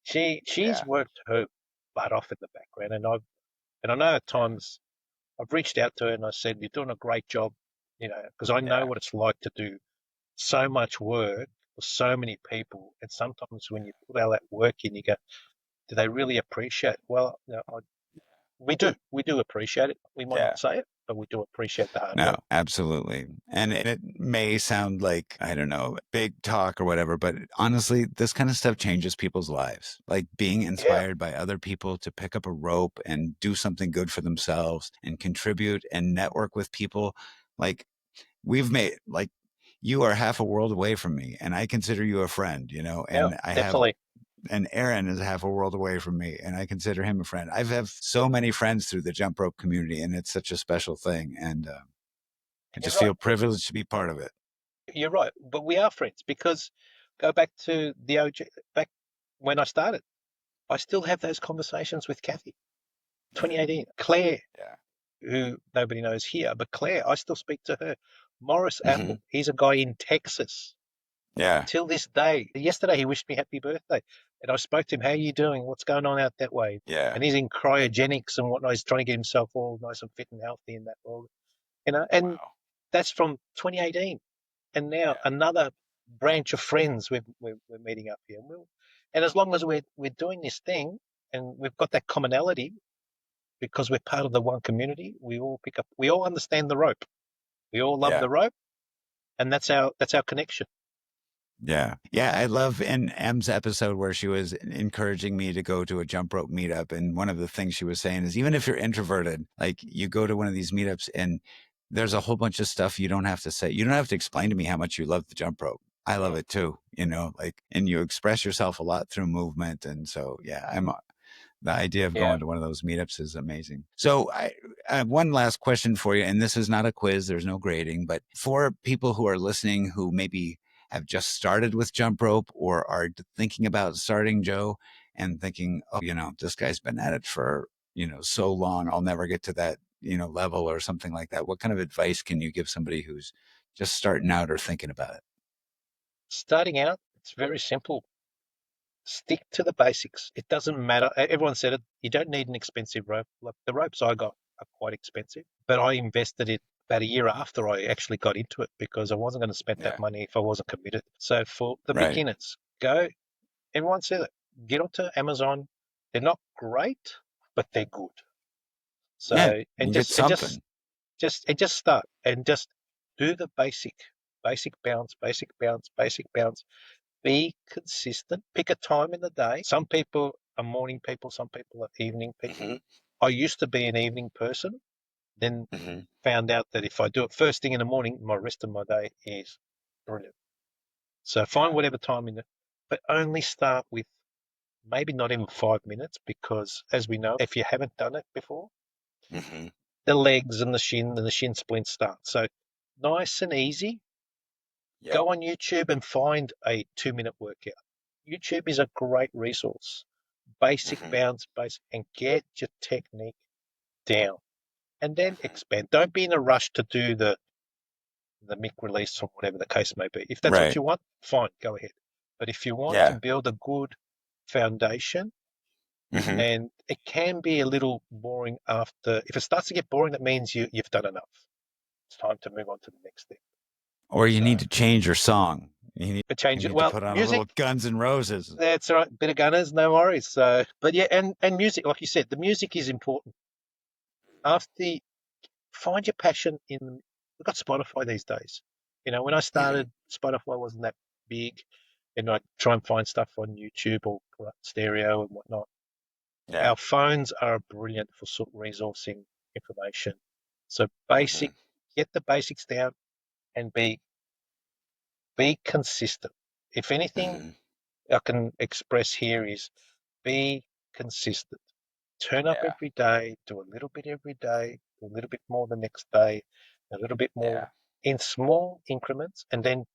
she's worked her butt off in the background, and I know at times I've reached out to her and I said, "You're doing a great job," you know, because I know what it's like to do so much work for so many people, and sometimes when you put all that work in, you go, "Do they really appreciate it?" Well, you know, we do appreciate it. We might not say it, but we do appreciate the hard work. No, absolutely. And it may sound like, I don't know, big talk or whatever, but honestly, this kind of stuff changes people's lives. Like being inspired by other people to pick up a rope and do something good for themselves and contribute and network with people. Like we've made, like, you are half a world away from me and I consider you a friend, you know, and definitely. And Aaron is half a world away from me, and I consider him a friend. I have so many friends through the jump rope community, and it's such a special thing. And I just feel privileged to be part of it. You're right, but we are friends because go back to the OG, back when I started, I still have those conversations with Kathy. 2018, Claire, who nobody knows here, but Claire, I still speak to her. Morris Apple, he's a guy in Texas. Yeah. Till this day. Yesterday he wished me happy birthday. And I spoke to him, how are you doing? What's going on out that way? Yeah. And he's in cryogenics and whatnot. He's trying to get himself all nice and fit and healthy in that world. You know, and that's from 2018. And now another branch of friends we're meeting up here. And as long as we're doing this thing and we've got that commonality because we're part of the one community, we all understand the rope. We all love the rope, and that's our connection. Yeah. Yeah. I love in M's episode where she was encouraging me to go to a jump rope meetup. And one of the things she was saying is even if you're introverted, like you go to one of these meetups and there's a whole bunch of stuff you don't have to say. You don't have to explain to me how much you love the jump rope. I love it too, you know, like, and you express yourself a lot through movement. And so, the idea of going to one of those meetups is amazing. So I have one last question for you, and this is not a quiz. There's no grading, but for people who are listening who maybe have just started with jump rope or are thinking about starting, Joe, and thinking, oh, you know, this guy's been at it for, you know, so long, I'll never get to that, you know, level or something like that. What kind of advice can you give somebody who's just starting out or thinking about it? Starting out, it's very simple. Stick to the basics. It doesn't matter. Everyone said it. You don't need an expensive rope. Like the ropes I got are quite expensive, but I invested it about a year after I actually got into it because I wasn't going to spend that money if I wasn't committed. So for the beginners, everyone said it, get onto Amazon. They're not great, but they're good. So, just start and just do the basic bounce, basic bounce, basic bounce. Be consistent. Pick a time in the day. Some people are morning people, some people are evening people. I used to be an evening person, then found out that if I do it first thing in the morning, my rest of my day is brilliant. So find whatever time but only start with maybe not even 5 minutes because as we know, if you haven't done it before, the legs and the shin splints start. So nice and easy. Yep. Go on YouTube and find a 2-minute workout. YouTube is a great resource. Basic bounce, and get your technique down, and then expand. Don't be in a rush to do the mic release or whatever the case may be. If that's what you want, fine, go ahead. But if you want to build a good foundation, and it can be a little boring after, if it starts to get boring, that means you've done enough. It's time to move on to the next step. Or you need to change your song. You need change it. to Well, put on music, a little Guns N' Roses. That's all right. Bit of Gunners, no worries. So, but yeah, and music, like you said, the music is important. Find your passion in. We've got Spotify these days. You know, when I started, Spotify wasn't that big, and I try and find stuff on YouTube or stereo and whatnot. Yeah. Our phones are brilliant for sort of resourcing information. So get the basics down, and be consistent. If anything, I can express here is be consistent. Turn up every day, do a little bit every day, do a little bit more the next day, a little bit more in small increments. And then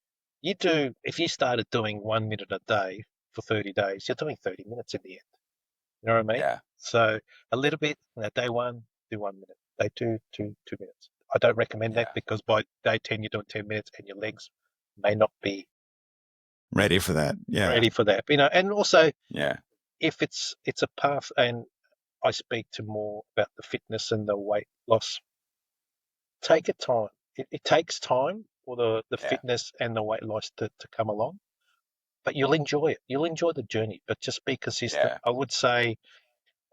if you started doing 1 minute a day for 30 days, you're doing 30 minutes in the end. You know what I mean? Yeah. So a little bit, day 1, do 1 minute. Day 2, 2 minutes. I don't recommend that, because by day 10, you're doing 10 minutes and your legs may not be ready for that. Yeah. Ready for that. You know, and also, yeah, if it's a path, and I speak to more about the fitness and the weight loss, take a time. It takes time for the fitness and the weight loss to come along, but you'll enjoy it. You'll enjoy the journey, but just be consistent. Yeah. I would say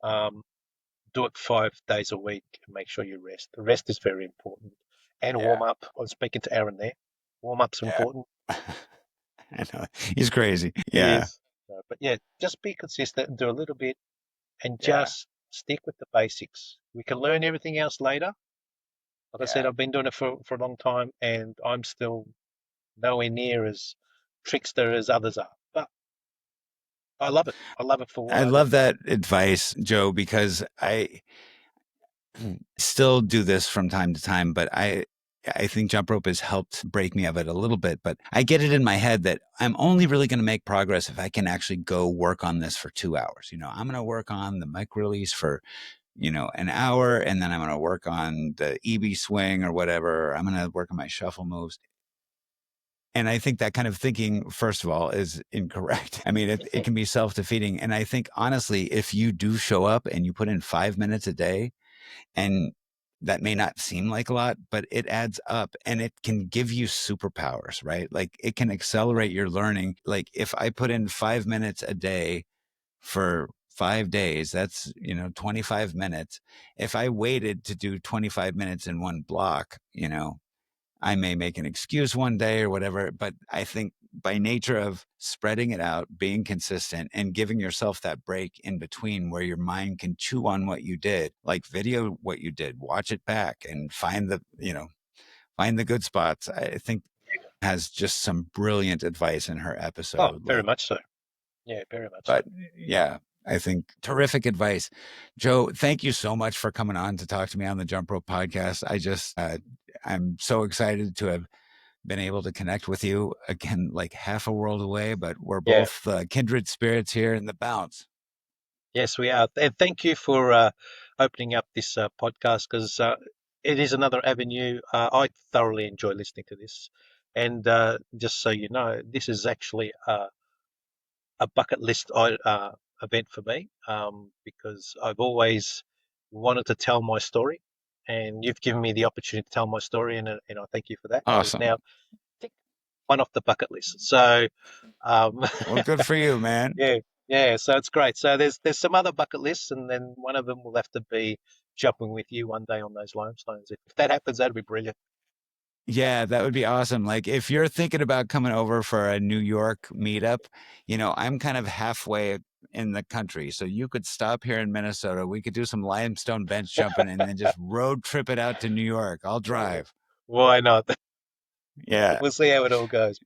do it 5 days a week and make sure you rest. The rest is very important. And warm up. I was speaking to Aaron there. Warm up's important. I know. He's crazy. He Yeah. is. But yeah, just be consistent and do a little bit, and just stick with the basics. We can learn everything else later. Like I said, I've been doing it for a long time, and I'm still nowhere near as trickster as others are. But I love it. I love it for what I love that advice, Joe, because I still do this from time to time, but I think jump rope has helped break me of it a little bit, but I get it in my head that I'm only really going to make progress if I can actually go work on this for 2 hours. You know, I'm going to work on the mic release for, an hour, and then I'm going to work on the EB swing or whatever. I'm going to work on my shuffle moves. And I think that kind of thinking, first of all, is incorrect. I mean, it can be self-defeating. And I think, honestly, if you do show up and you put in 5 minutes a day, and that may not seem like a lot, but it adds up, and it can give you superpowers, right? Like, it can accelerate your learning. Like, if I put in 5 minutes a day for 5 days, that's, 25 minutes. If I waited to do 25 minutes in one block, I may make an excuse one day or whatever, but I think by nature of spreading it out, being consistent, and giving yourself that break in between where your mind can chew on what you did, like video what you did, watch it back, and find the good spots. I think has just some brilliant advice in her episode. Oh, very much so. Yeah, very much. But yeah, I think terrific advice. Joe, thank you so much for coming on to talk to me on the Jump Rope podcast. I'm so excited to have been able to connect with you again, like half a world away, but we're both kindred spirits here in the bounce. Yes, we are. And thank you for opening up this podcast, because it is another avenue. I thoroughly enjoy listening to this. And just so you know, this is actually a bucket list event for me, because I've always wanted to tell my story, and you've given me the opportunity to tell my story, and I thank you for that. Awesome. Now, tick one off the bucket list. So, well, good for you, man. Yeah. So it's great. So there's some other bucket lists, and then one of them will have to be jumping with you one day on those limestones. If that happens, that'd be brilliant. Yeah, that would be awesome. Like, if you're thinking about coming over for a New York meetup, I'm kind of halfway in the country. So you could stop here in Minnesota. We could do some limestone bench jumping and then just road trip it out to New York. I'll drive. Why not? Yeah. We'll see how it all goes.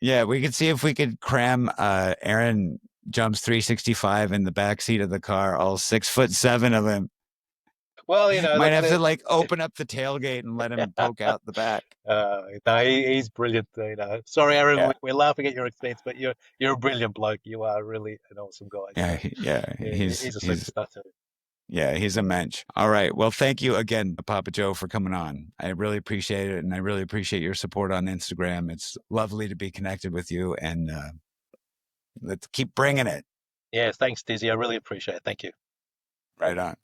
Yeah, we could see if we could cram Aaron Jumps 365 in the back seat of the car, all 6'7" of him. Well, Might look, have to like open up the tailgate and let him poke out the back. no, he's brilliant. Sorry, Aaron, Yeah. we're laughing at your expense, but you're a brilliant bloke. You are really an awesome guy. Yeah, So, yeah, he's a superstar too. yeah, he's a mensch. All right. Well, thank you again, Papa Joe, for coming on. I really appreciate it. And I really appreciate your support on Instagram. It's lovely to be connected with you. And let's keep bringing it. Yeah, thanks, Dizzy. I really appreciate it. Thank you. Right on.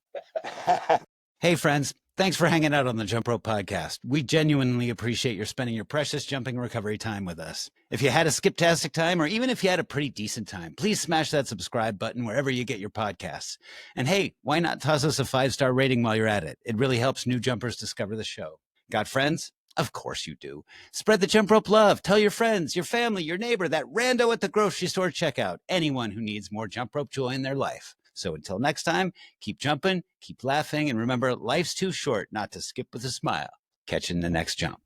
Hey, friends. Thanks for hanging out on the Jump Rope Podcast. We genuinely appreciate your spending your precious jumping recovery time with us. If you had a skiptastic time, or even if you had a pretty decent time, please smash that subscribe button wherever you get your podcasts. And hey, why not toss us a 5-star rating while you're at it? It really helps new jumpers discover the show. Got friends? Of course you do. Spread the Jump Rope love. Tell your friends, your family, your neighbor, that rando at the grocery store checkout, anyone who needs more jump rope joy in their life. So until next time, keep jumping, keep laughing, and remember, life's too short not to skip with a smile. Catch you in the next jump.